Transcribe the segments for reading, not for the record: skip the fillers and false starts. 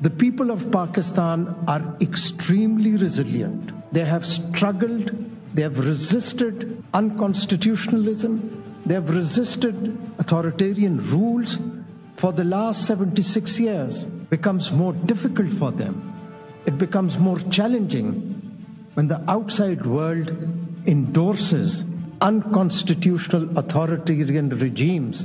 The people of Pakistan are extremely resilient. They have struggled, they have resisted unconstitutionalism, they have resisted authoritarian rules for the last 76 years. It becomes more difficult for them. It becomes more challenging when the outside world endorses unconstitutional authoritarian regimes.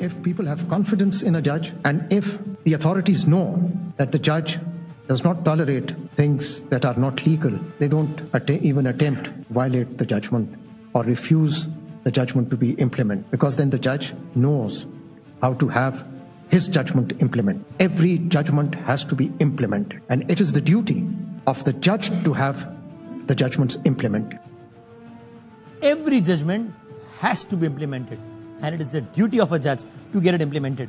If people have confidence in a judge and if the authorities know that the judge does not tolerate things that are not legal, they don't even attempt to violate the judgment or refuse the judgment to be implemented, because then the judge knows how to have his judgment implemented. Every judgment has to be implemented and it is the duty of the judge to have the judgments implemented. Every judgment has to be implemented and it is the duty of a judge to get it implemented.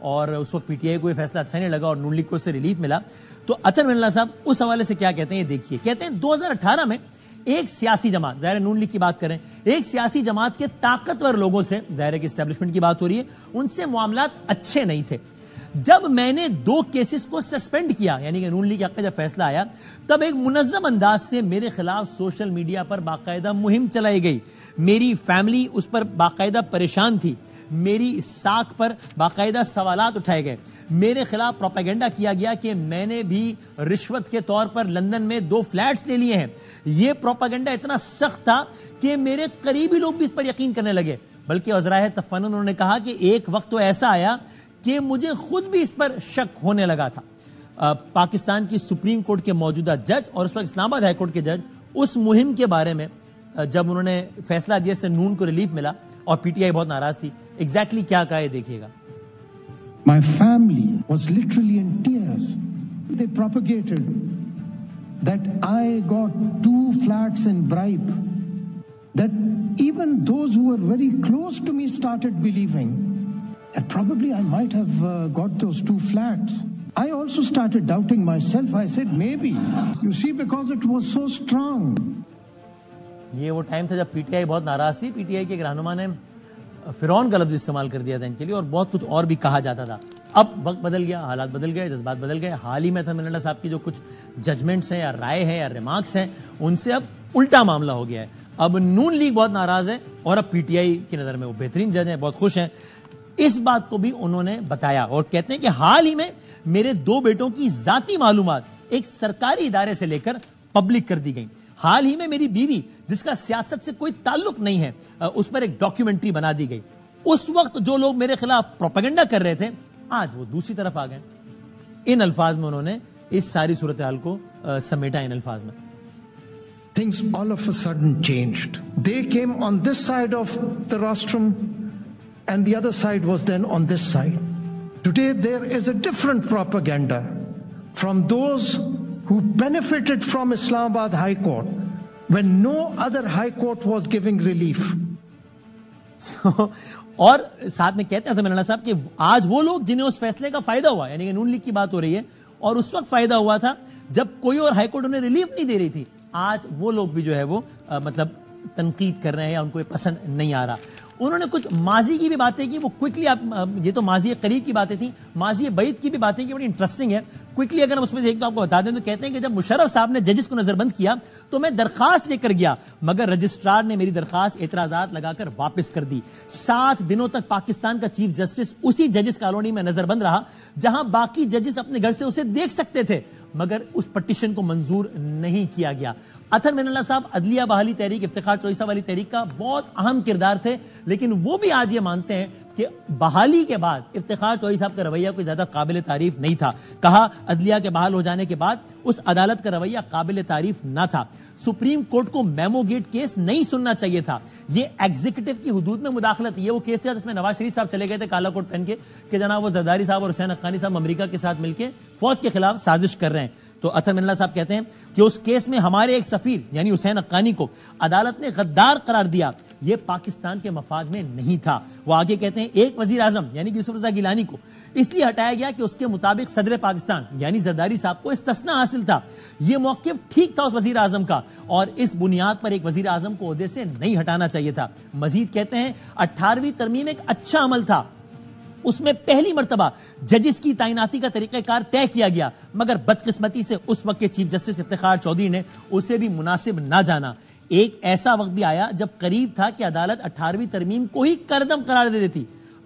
اور اس وقت P T I کو یہ فیصلہ اچھا نہیں لگا اور نون league کو اس سے ریلیف ملا. تو اطہر من اللہ صاحب اس حوالے سے کیا کہتے ہیں یہ دیکھیے. کہتے ہیں 2018 میں ایک سیاسی جماعت, ظاہر نون لیگ کی بات کریں, ایک سیاسی جماعت کے طاقتور لوگوں سے, ظاہر کی اسٹیبلشمنٹ کی بات ہو رہی ہے, ان سے معاملات اچھے نہیں تھے. جب میں نے 2 کیسز کو سسپینڈ کیا, یعنی کہ نون لیگ کے حق میں جب فیصلہ آیا, تب ایک منظم انداز سے میرے خلاف سوشل میڈیا پر باقاعدہ مہم چلائی گئی. میری فیملی اس پر باقاعدہ پریشان تھی, میری ساکھ پر باقاعدہ سوالات اٹھائے گئے, میرے خلاف پروپیگنڈا کیا گیا کہ میں نے بھی رشوت کے طور پر لندن میں 2 فلیٹس لے لیے ہیں. یہ پروپیگنڈا اتنا سخت تھا کہ میرے قریبی لوگ بھی اس پر یقین کرنے لگے, بلکہ وزرائے تفنن انہوں نے کہا کہ ایک وقت تو ایسا آیا کہ مجھے خود بھی اس پر شک ہونے لگا تھا. پاکستان کی سپریم کورٹ کے موجودہ جج اور اس وقت اسلام آباد ہائی کورٹ کے جج اس مہم کے بارے میں جب انہوں نے فیصلہ دیا سے نون کو ریلیف ملا اور پی ٹی آئی بہت ناراض تھی, ایگزیکٹلی کیا کہا ہے دیکھیے گا. My family was literally in tears. They propagated that I got 2 flats in bribe. That even those who were very close to me started believing that probably I might have got those 2 flats. I also started doubting myself. I said maybe. You see, because it was so strong. یہ وہ time تھا جب P T I بہت ناراض تھی. P T I کے ایک رہنما نے فرعون کا لفظ استعمال کر دیا تھا ان کے لیے, اور بہت کچھ اور بھی کہا جاتا تھا. اب وقت بدل گیا, حالات بدل گئے, جذبات بدل گئے. حال ہی میں اطہر من اللہ صاحب کی جو کچھ ججمنٹس ہیں یا رائے ہیں یا ریمارکس ہیں, ان سے اب الٹا معاملہ ہو گیا ہے. اب نون لیگ بہت ناراض ہے اور اب پی ٹی آئی کی نظر میں وہ بہترین جج ہیں, بہت خوش ہیں. اس بات کو بھی انہوں نے بتایا اور کہتے ہیں کہ حال ہی میں میرے 2 بیٹوں کی ذاتی معلومات ایک سرکاری ادارے سے لے کر پبلک کر دی گئی. حال ہی میں میری بیوی, جس کا سیاست سے کوئی تعلق نہیں ہے, اس پر ایک ڈاکیومنٹری بنا دی گئی. اس وقت جو لوگ میرے خلاف پروپیگنڈا کر رہے تھے, آج وہ دوسری طرف آ گئے. ان الفاظ میں انہوں نے اس ساری صورتحال کو سمیٹا. ان الفاظ میں Things all of a sudden changed. They came on this side of the rostrum and the other side was then on this side. Today there is a different propaganda from those who benefited from Islamabad High Court when no other High Court was giving relief. اور ساتھ میں کہتے ہیں اطہر من اللہ صاحب کہ آج وہ لوگ جنہیں اس فیصلے کا فائدہ ہوا, یعنی کہ نون لیگ کی بات ہو رہی ہے, اور اس وقت فائدہ ہوا تھا جب کوئی اور ہائی کورٹ انہیں ریلیف نہیں دے رہی تھی, آج وہ لوگ بھی جو ہے وہ مطلب تنقید کر رہے ہیں یا ان کو یہ پسند نہیں آ رہا. انہوں نے کچھ ماضی کی بھی باتیں کی, وہ کوئکلی, آپ یہ تو ماضی قریب کی باتیں تھیں, ماضی بعید کی بھی باتیں کی, بڑی انٹرسٹنگ ہے. کوئکلی اگر ہم اس میں سے ایک تو آپ کو بتا دیں تو کہتے ہیں کہ جب مشرف صاحب نے ججز کو نظر بند کیا تو میں درخواست لے کر گیا, مگر رجسٹرار نے میری درخواست اعتراضات لگا کر واپس کر دی. 7 دنوں تک پاکستان کا چیف جسٹس اسی ججز کالونی میں نظر بند رہا جہاں باقی ججز اپنے گھر سے اسے دیکھ سکتے تھے, مگر اس پٹیشن کو منظور نہیں کیا گیا. اطہر من اللہ صاحب عدلیہ بحالی تحریک, افتخار چوئیسہ والی تحریک کا بہت اہم کردار تھے, لیکن وہ بھی آج یہ مانتے ہیں کہ بحالی کے بعد افتخار چوئیسہ صاحب کا رویہ کوئی زیادہ قابل تعریف نہیں تھا. کہا عدلیہ کے بحال ہو جانے کے بعد اس عدالت کا رویہ قابل تعریف نہ تھا. سپریم کورٹ کو میمو گیٹ کیس نہیں سننا چاہیے تھا, یہ ایگزیکٹو کی حدود میں مداخلت. یہ وہ کیس تھا جس میں نواز شریف صاحب چلے گئے تھے کالا کوٹ پہن کے کہ جناب وہ زرداری صاحب اور حسین حقانی صاحب امریکہ کے ساتھ مل کے فوج کے خلاف سازش کر رہے ہیں. تو اطہر من اللہ صاحب کہتے ہیں کہ اس کیس میں ہمارے ایک سفیر یعنی حسین حقانی کو عدالت نے غدار قرار دیا, یہ پاکستان کے مفاد میں نہیں تھا. وہ آگے کہتے ہیں ایک وزیر اعظم یعنی یوسف رضا گیلانی کو اس لیے ہٹایا گیا کہ اس کے مطابق صدر پاکستان یعنی زرداری صاحب کو استثناء حاصل تھا. یہ موقف ٹھیک تھا اس وزیر اعظم کا, اور اس بنیاد پر ایک وزیر اعظم کو عہدے سے نہیں ہٹانا چاہیے تھا. مزید کہتے ہیں 18ویں ترمیم ایک اچھا عمل تھا, اس میں پہلی مرتبہ ججز کی تعیناتی کا طریقہ کار طے کیا گیا, مگر بدقسمتی سے اس وقت کے چیف جسٹس افتخار چودھری نے اسے بھی مناسب نہ جانا. ایک ایسا وقت بھی آیا جب قریب تھا کہ عدالت 18ویں ترمیم کو ہی کردم قرار دے دیتی.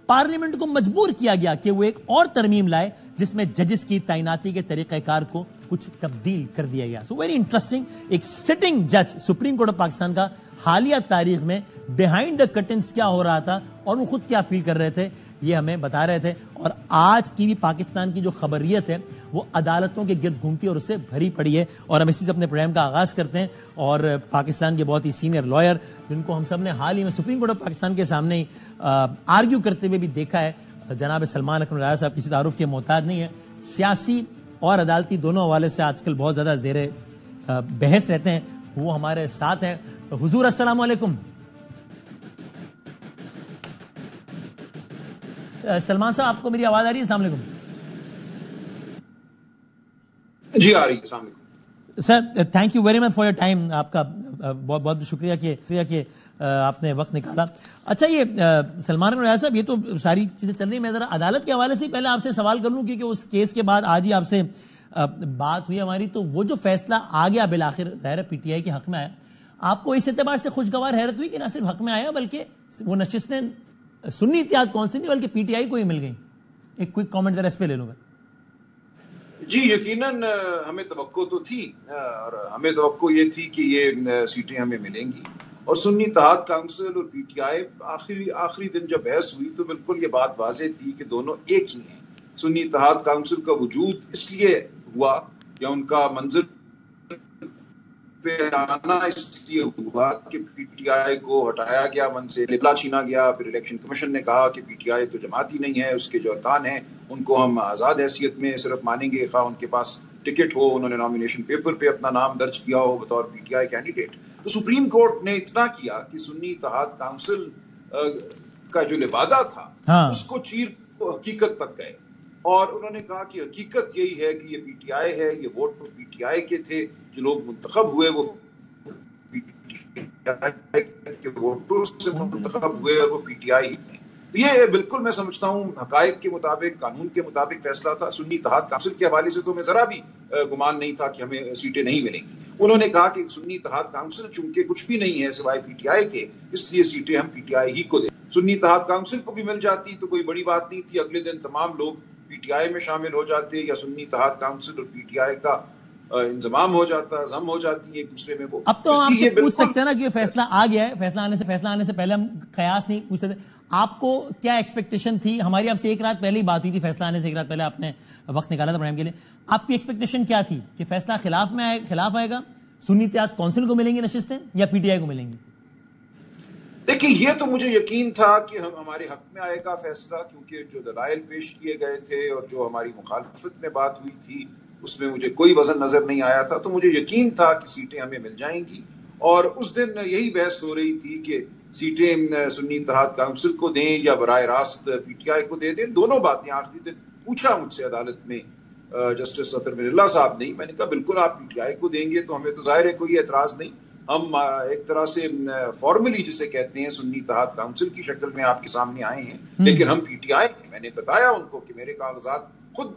پارلیمنٹ کو مجبور کیا گیا کہ وہ ایک اور ترمیم لائے جس میں ججز کی تعیناتی کے طریقہ کار کو کچھ تبدیل کر دیا گیا. سو ویری انٹرسٹنگ, ایک سٹنگ جج سپریم کورٹ آف پاکستان کا حالیہ تاریخ میں بیہائنڈ دا کرٹنز کیا ہو رہا تھا اور وہ خود کیا فیل کر رہے تھے, یہ ہمیں بتا رہے تھے. اور آج کی بھی پاکستان کی جو خبریت ہے وہ عدالتوں کے گرد گھومتی ہے اور اس سے بھری پڑی ہے. اور ہم اسی سے اپنے پروگرام کا آغاز کرتے ہیں, اور پاکستان کے بہت ہی سینئر لائر جن کو ہم سب نے حال ہی میں سپریم کورٹ آف پاکستان کے سامنے ہی آرگیو کرتے ہوئے بھی دیکھا ہے, جناب سلمان اکرم رائع صاحب کسی تعارف کے محتاج نہیں ہے, سیاسی اور عدالتی دونوں حوالے سے آج کل بہت زیادہ زیر بحث رہتے ہیں. وہ ہمارے ساتھ ہیں. حضور السلام علیکم. سلمان صاحب آپ کو میری آواز آ رہی ہے؟ السلام علیکم. جی آ رہی ہے. السلام علیکم sir. Thank you very much for your time. آپ کا بہت بہت شکریہ کہ آپ نے وقت نکالا. اچھا یہ سلمان ریاض صاحب، یہ تو ساری چیزیں چل رہی ہیں، میں ذرا عدالت کے حوالے سے پہلے آپ سے سوال کر لوں، کیونکہ اس کیس کے بعد آج ہی آپ سے بات ہوئی ہماری، تو وہ جو فیصلہ آ گیا بالآخر ظاہر پی ٹی آئی کے حق میں آیا، آپ کو اس اعتبار سے خوشگوار حیرت ہوئی کہ نہ صرف حق میں آیا بلکہ وہ نشستیں سنی اتحاد کونسل نہیں بلکہ پی ٹی آئی کو ہی مل گئیں؟ ایک کوئک کامنٹ ذرا اس پہ لے لوں گا. جی یقیناً ہمیں توقع تو تھی، اور ہمیں توقع یہ تھی کہ یہ سیٹیں ہمیں ملیں گی، اور سنی اتحاد کونسل اور پی ٹی آئی آخری دن جب بحث ہوئی تو بالکل یہ بات واضح تھی کہ دونوں ایک ہی ہیں. سنی اتحاد کونسل کا وجود اس لیے ہوا یا ان کا منظر پہ آنا اس لیے ہوا کہ پی ٹی آئی کو ہٹایا گیا، من سے لبلا چھینا گیا. پھر الیکشن کمیشن نے کہا کہ پی ٹی آئی تو جماعتی نہیں ہے، اس کے جو ارکان ہیں ان کو ہم آزاد حیثیت میں صرف مانیں گے، خواہ ان کے پاس ٹکٹ ہو، انہوں نے نامینیشن پیپر پہ اپنا نام درج کیا ہو بطور پی ٹی آئی کینڈیڈیٹ. تو سپریم کورٹ نے اتنا کیا کہ سنی اتحاد کونسل کا جو لبادہ تھا اس کو چیر حقیقت تک گئے، اور انہوں نے کہا کہ حقیقت یہی ہے کہ یہ پی ٹی آئی ہے، یہ ووٹ پی ٹی آئی کے تھے، جو لوگ منتخب ہوئے وہ پی ٹی آئی کے ووٹوں سے منتخب ہوئے اور وہ پی ٹی آئی ہی ہیں. یہ بالکل میں سمجھتا ہوں حقائق کے مطابق، قانون کے مطابق فیصلہ تھا. سنی اتحاد کونسل کے حوالے سے تو میں ذرا بھی گمان نہیں تھا کہ ہمیں سیٹیں نہیں ملیں گی. انہوں نے کہا کہ سنی اتحاد کونسل چونکہ کچھ بھی نہیں ہے سوائے پی ٹی آئی کے، اس لیے سیٹیں ہم پی ٹی آئی ہی کو دیں. سنی اتحاد کونسل کو بھی مل جاتی تو کوئی بڑی بات نہیں تھی، اگلے دن تمام لوگ پی ٹی آئی میں شامل ہو جاتے، یا سنی اتحاد کونسل اور پی ٹی آئی کا انضمام ہو جاتا، ضم ہو جاتی ایک دوسرے میں. وہ اب تو ہم آپ سے پوچھ سکتے ہیں نا کہ فیصلہ آ گیا ہے، فیصلہ آنے سے پہلے ہم قیاس نہیں پوچھتے تھے، آپ کو کیا ایکسپیکٹیشن تھی؟ ہماری آپ سے ایک رات پہلے ہی بات ہوئی تھی، فیصلہ آنے سے ایک رات پہلے آپ نے وقت نکالا تھا پروگرام کے لیے. آپ کی ایکسپیکٹیشن کیا تھی کہ فیصلہ خلاف آئے گا، سنی اتحاد کونسل کو ملیں گی نشستیں یا پی ٹی آئی کو ملیں گی؟ دیکھیں یہ تو مجھے یقین تھا کہ ہمارے حق میں آئے گا فیصلہ، کیونکہ جو دلائل پیش کیے گئے تھے اور جو ہماری مخالفت میں بات ہوئی تھی اس میں مجھے کوئی وزن نظر نہیں آیا تھا. تو مجھے یقین تھا کہ سیٹیں ہمیں مل جائیں گی، اور اس دن یہی بحث ہو رہی تھی کہ سیٹیں سنی اتحاد کونسل کو دیں یا براہ راست پی ٹی آئی کو دے دیں. دونوں باتیں آخری دن پوچھا مجھ سے عدالت میں جسٹس اطہر من اللہ صاحب نے. میں نے کہا بالکل آپ پی ٹی آئی کو دیں گے تو ہمیں تو ظاہر ہے کوئی اعتراض نہیں، ہم ایک طرح سے فارملی جسے کہتے ہیں سنی اتحاد کونسل کی شکل میں آپ کے سامنے آئے ہیں، لیکن ہم پی ٹی آئی. میں نے بتایا ان کو کہ میرے کاغذات خود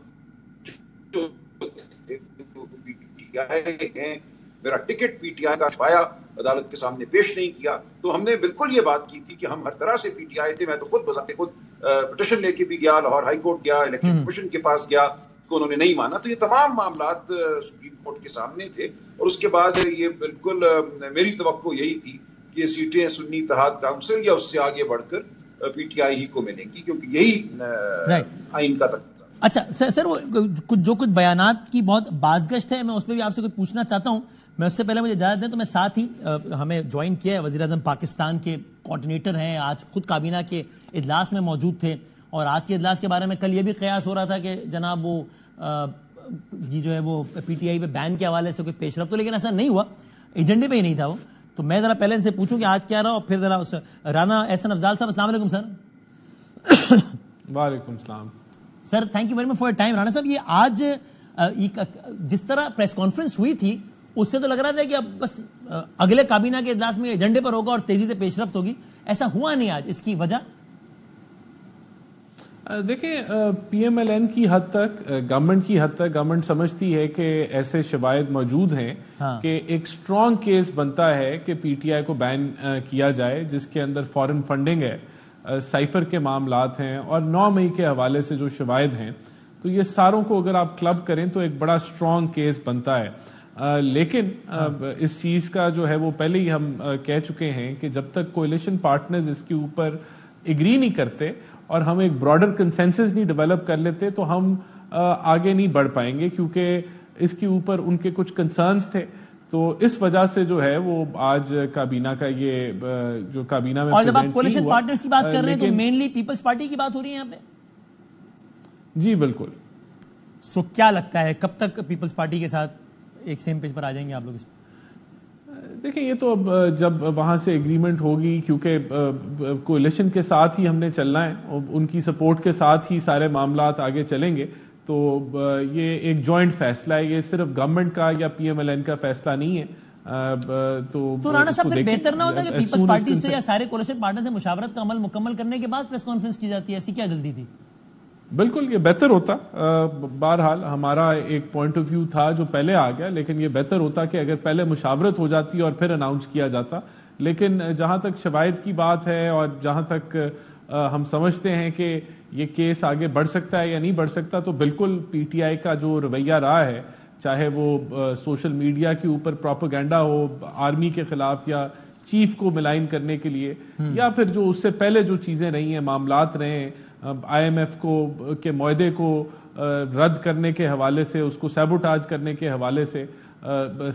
پی ٹی آئی ہیں، میرا ٹکٹ پی ٹی آئی کا چھپایا عدالت کے سامنے پیش نہیں کیا. تو ہم نے بالکل یہ بات کی تھی کہ ہم ہر طرح سے پی ٹی آئی تھے. میں تو خود بذات خود پٹیشن لے کے بھی گیا، لاہور ہائی کورٹ گیا، الیکشن کمیشن کے پاس گیا، کو انہوں نے نہیں مانا. تو یہ تمام معاملات سپریم کورٹ کے سامنے تھے، اور اس کے بعد یہ بالکل میری توقع یہی تھی کہ یہ سیٹیں سنی اتحاد کونسل یا اس سے آگے بڑھ کر پی ٹی آئی ہی کو ملیں گی، کیونکہ یہی آئین کا تقاضا. اچھا سر، وہ کچھ بیانات کی بہت بازگشت ہے، میں اس پہ بھی آپ سے کچھ پوچھنا چاہتا ہوں. میں اس سے پہلے مجھے اجازت دیں تو میں ساتھ ہی ہمیں جوائن کیا ہے وزیر اعظم پاکستان کے کوارڈینیٹر ہیں، آج خود کابینہ کے اجلاس میں موجود تھے، اور آج کے اجلاس کے بارے میں کل یہ بھی قیاس ہو رہا تھا کہ جناب وہ یہ جو ہے وہ پی ٹی آئی پہ بین کے حوالے سے کوئی پیش رفت، لیکن ایسا نہیں ہوا، ایجنڈے پہ ہی نہیں تھا وہ. تو میں ذرا پہلے ان سے پوچھوں کہ آج کیا رہا، اور پھر ذرا رانا احسن افضال صاحب. السلام علیکم سر. وعلیکم السلام sir. Thank you very much for time. Rana صاحب یہ آج جس طرح پریس کانفرنس ہوئی تھی اس سے تو لگ رہا تھا کہ اب بس اگلے کابینہ کے اجلاس میں ایجنڈے پر ہوگا اور تیزی سے پیش رفت ہوگی، ایسا ہوا نہیں آج. اس کی وجہ دیکھیں، پی ایم ایل این کی حد تک، گورنمنٹ کی حد تک گورنمنٹ سمجھتی ہے کہ ایسے شواہد موجود ہیں کہ ایک سٹرونگ کیس بنتا ہے کہ پی ٹی آئی کو بین کیا جائے، جس کے اندر فورن فنڈنگ ہے، سائفر کے معاملات ہیں، اور 9 مئی کے حوالے سے جو شواہد ہیں. تو یہ ساروں کو اگر آپ کلب کریں تو ایک بڑا سٹرونگ کیس بنتا ہے. لیکن اس چیز کا جو ہے وہ پہلے ہی ہم کہہ چکے ہیں کہ جب تک کولیشن پارٹنرز اس کے اوپر ایگری نہیں کرتے اور ہم ایک براڈر کنسنسس نہیں ڈیولپ کر لیتے تو ہم آگے نہیں بڑھ پائیں گے، کیونکہ اس کے اوپر ان کے کچھ کنسرنز تھے. تو اس وجہ سے جو ہے وہ آج کابینہ کا یہ جو کابینہ میں، اور جب آپ کولیشن پارٹنرز کی بات کر رہے ہیں تو مینلی پیپلز پارٹی کی بات ہو رہی ہے یہاں پہ؟ جی بالکل. سو کیا لگتا ہے کب تک پیپلز پارٹی کے ساتھ ایک سیم پیج پر آ جائیں گے آپ لوگ؟ اس دیکھیں یہ تو اب جب وہاں سے ایگریمنٹ ہوگی، کیونکہ کولیشن کے ساتھ ہی ہم نے چلنا ہے، ان کی سپورٹ کے ساتھ ہی سارے معاملات آگے چلیں گے، تو یہ ایک جوائنٹ فیصلہ ہے، یہ صرف گورنمنٹ کا یا پی ایم ایل این کا فیصلہ نہیں ہے. تو رانا صاحب پھر بہتر نہ ہوتا کہ پیپلز پارٹی سے یا سارے کولیشن پارٹنر سے مشاورت کا عمل مکمل کرنے کے بعد پریس کانفرنس کی جاتی ہے؟ ایسی کیا جلدی تھی؟ بالکل یہ بہتر ہوتا. بہرحال ہمارا ایک پوائنٹ آف ویو تھا جو پہلے آ گیا، لیکن یہ بہتر ہوتا کہ اگر پہلے مشاورت ہو جاتی اور پھر اناؤنس کیا جاتا. لیکن جہاں تک شواہد کی بات ہے اور جہاں تک ہم سمجھتے ہیں کہ یہ کیس آگے بڑھ سکتا ہے یا نہیں بڑھ سکتا، تو بالکل پی ٹی آئی کا جو رویہ رہا ہے، چاہے وہ سوشل میڈیا کے اوپر پروپیگنڈا ہو آرمی کے خلاف یا چیف کو ملائن کرنے کے لیے، یا پھر جو اس سے پہلے جو چیزیں رہی ہیں، معاملات رہے ہیں آئی ایم ایف کے معاہدے کو رد کرنے کے حوالے سے، اس کو سیبوٹاج کرنے کے حوالے سے،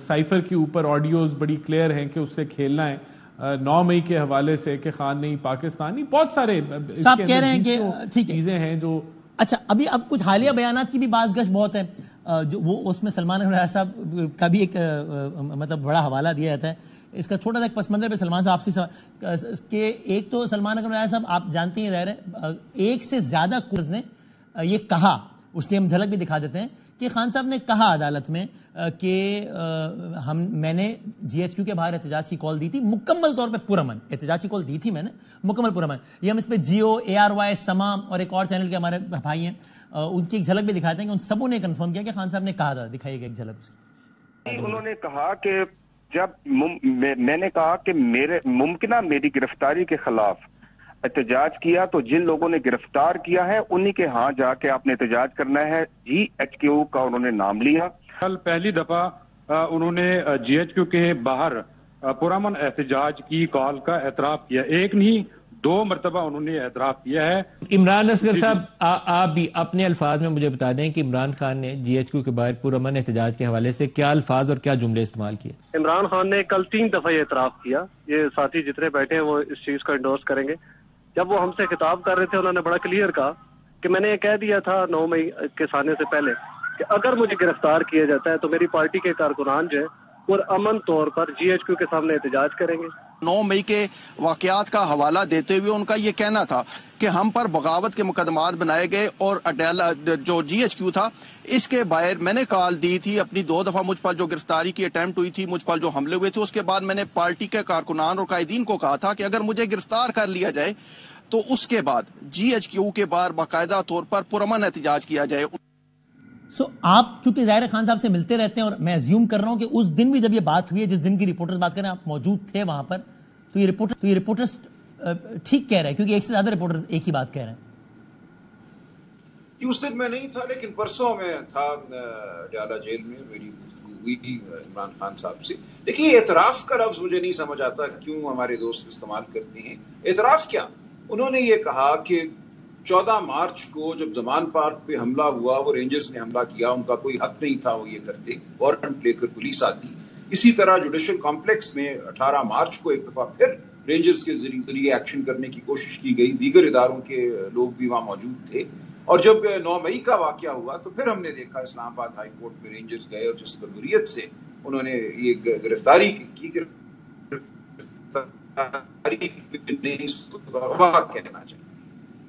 سائفر کے اوپر آڈیوز بڑی کلیئر ہیں کہ اس سے کھیلنا ہے، 9 مئی کے حوالے سے کہ خان نہیں پاکستانی، بہت سارے آپ کہہ رہے ہیں کہ چیزیں ہیں جو. اچھا ابھی اب کچھ حالیہ بیانات کی بھی باز گشت بہت ہے، جو وہ اس میں سلمان احمد صاحب کا بھی ایک مطلب بڑا حوالہ دیا جاتا ہے. اس کا چھوٹا سا ایک پس منظر پہ سلمان صاحب سے کہ ایک تو سلمان احمد صاحب آپ جانتے ہیں ظاہر ہے ایک سے زیادہ کورز نے یہ کہا، اس کی ہم جھلک بھی دکھا دیتے ہیں کہ خان صاحب نے کہا عدالت میں کہ میں نے جی ایچ کیو کے باہر احتجاج کی کال دی تھی مکمل طور پہ پرامن، احتجاج کی کال دی تھی میں نے مکمل پرامن. یہ ہم اس پہ جیو، ARY، سما اور ایک اور چینل کے ہمارے بھائی ہیں، ان کی ایک جھلک بھی دکھاتے ہیں کہ ان سبوں نے کنفرم کیا کہ خان صاحب نے کہا تھا. دکھائیے گا ایک جھلک اس کی. انہوں نے کہا کہ جب میں نے کہا کہ ممکنہ میری گرفتاری کے خلاف احتجاج کیا تو جن لوگوں نے گرفتار کیا ہے انہی کے ہاں جا کے آپ نے احتجاج کرنا ہے. جی ایچ کیو کا انہوں نے نام لیا. کل پہلی دفعہ انہوں نے جی ایچ کیو کے باہر پرامن احتجاج کی کال کا اعتراف کیا، ایک نہیں 2 مرتبہ انہوں نے اعتراف کیا ہے. عمران اصغر صاحب آپ بھی اپنے الفاظ میں مجھے بتا دیں کہ عمران خان نے جی ایچ کیو کے باہر پرامن احتجاج کے حوالے سے کیا الفاظ اور کیا جملے استعمال کیے؟ عمران خان نے کل 3 دفعہ یہ اعتراف کیا، یہ ساتھی جتنے بیٹھے ہیں وہ اس چیز کو انڈورس کریں گے. جب وہ ہم سے خطاب کر رہے تھے انہوں نے بڑا کلیئر کہا کہ میں نے یہ کہہ دیا تھا 9 مئی کے آنے سے پہلے کہ اگر مجھے گرفتار کیا جاتا ہے تو میری پارٹی کے کارکنان جو ہے پرامن طور پر جی ایچ کیو کے سامنے احتجاج کریں گے. 9 مئی کے واقعات کا حوالہ دیتے ہوئے ان کا یہ کہنا تھا کہ ہم پر بغاوت کے مقدمات بنائے گئے اور جو جی ایچ کیو تھا اس کے باہر میں نے کال دی تھی اپنی 2 دفعہ مجھ پر جو گرفتاری کی اٹیمپٹ ہوئی تھی، مجھ پر جو حملے ہوئے تھے، اس کے بعد میں نے پارٹی کے کارکنان اور قائدین کو کہا تھا کہ اگر مجھے گرفتار کر لیا جائے تو اس کے بعد جی ایچ کیو کے باہر باقاعدہ طور پر پرامن احتجاج کیا جائے. آپ چونکہ ظاہر خان صاحب سے ملتے رہتے ہیں اور میں ایزیوم کر رہا ہوں کہ اس دن بھی جب یہ بات ہوئی ہے جس دن کی رپورٹرز بات کر رہے ہیں آپ موجود تھے وہاں پر، تو یہ رپورٹرز ٹھیک کہہ رہے ہیں کیونکہ ایک سے زیادہ رپورٹرز ایک ہی بات کہہ رہے ہیں. اس دن میں نہیں تھا لیکن پرسوں میں تھا ڈیالہ جیل میں، میری گفتگو ہوئی تھی عمران خان صاحب سے. دیکھیے اعتراف کا لفظ مجھے نہیں سمجھ آتا کیوں ہمارے دوست استعمال کرتے ہیں. اعتراف کیا؟ انہوں نے یہ کہا کہ 14 مارچ کو جب زمان پارک پہ حملہ ہوا وہ رینجرز نے حملہ کیا، ان کا کوئی حق نہیں تھا وہ یہ کرتے، وارنٹ لے کر پولیس آتی. اسی طرح جوڈیشل کمپلیکس میں 18 مارچ کو ایک دفعہ پھر رینجرز کے ذریعے ایکشن کرنے کی کوشش کی گئی، دیگر اداروں کے لوگ بھی وہاں موجود تھے. اور جب 9 مئی کا واقعہ ہوا تو پھر ہم نے دیکھا اسلام آباد ہائی کورٹ میں رینجرز گئے اور جس بربریت سے انہوں نے یہ گرفتاری کی کہنا چاہیے.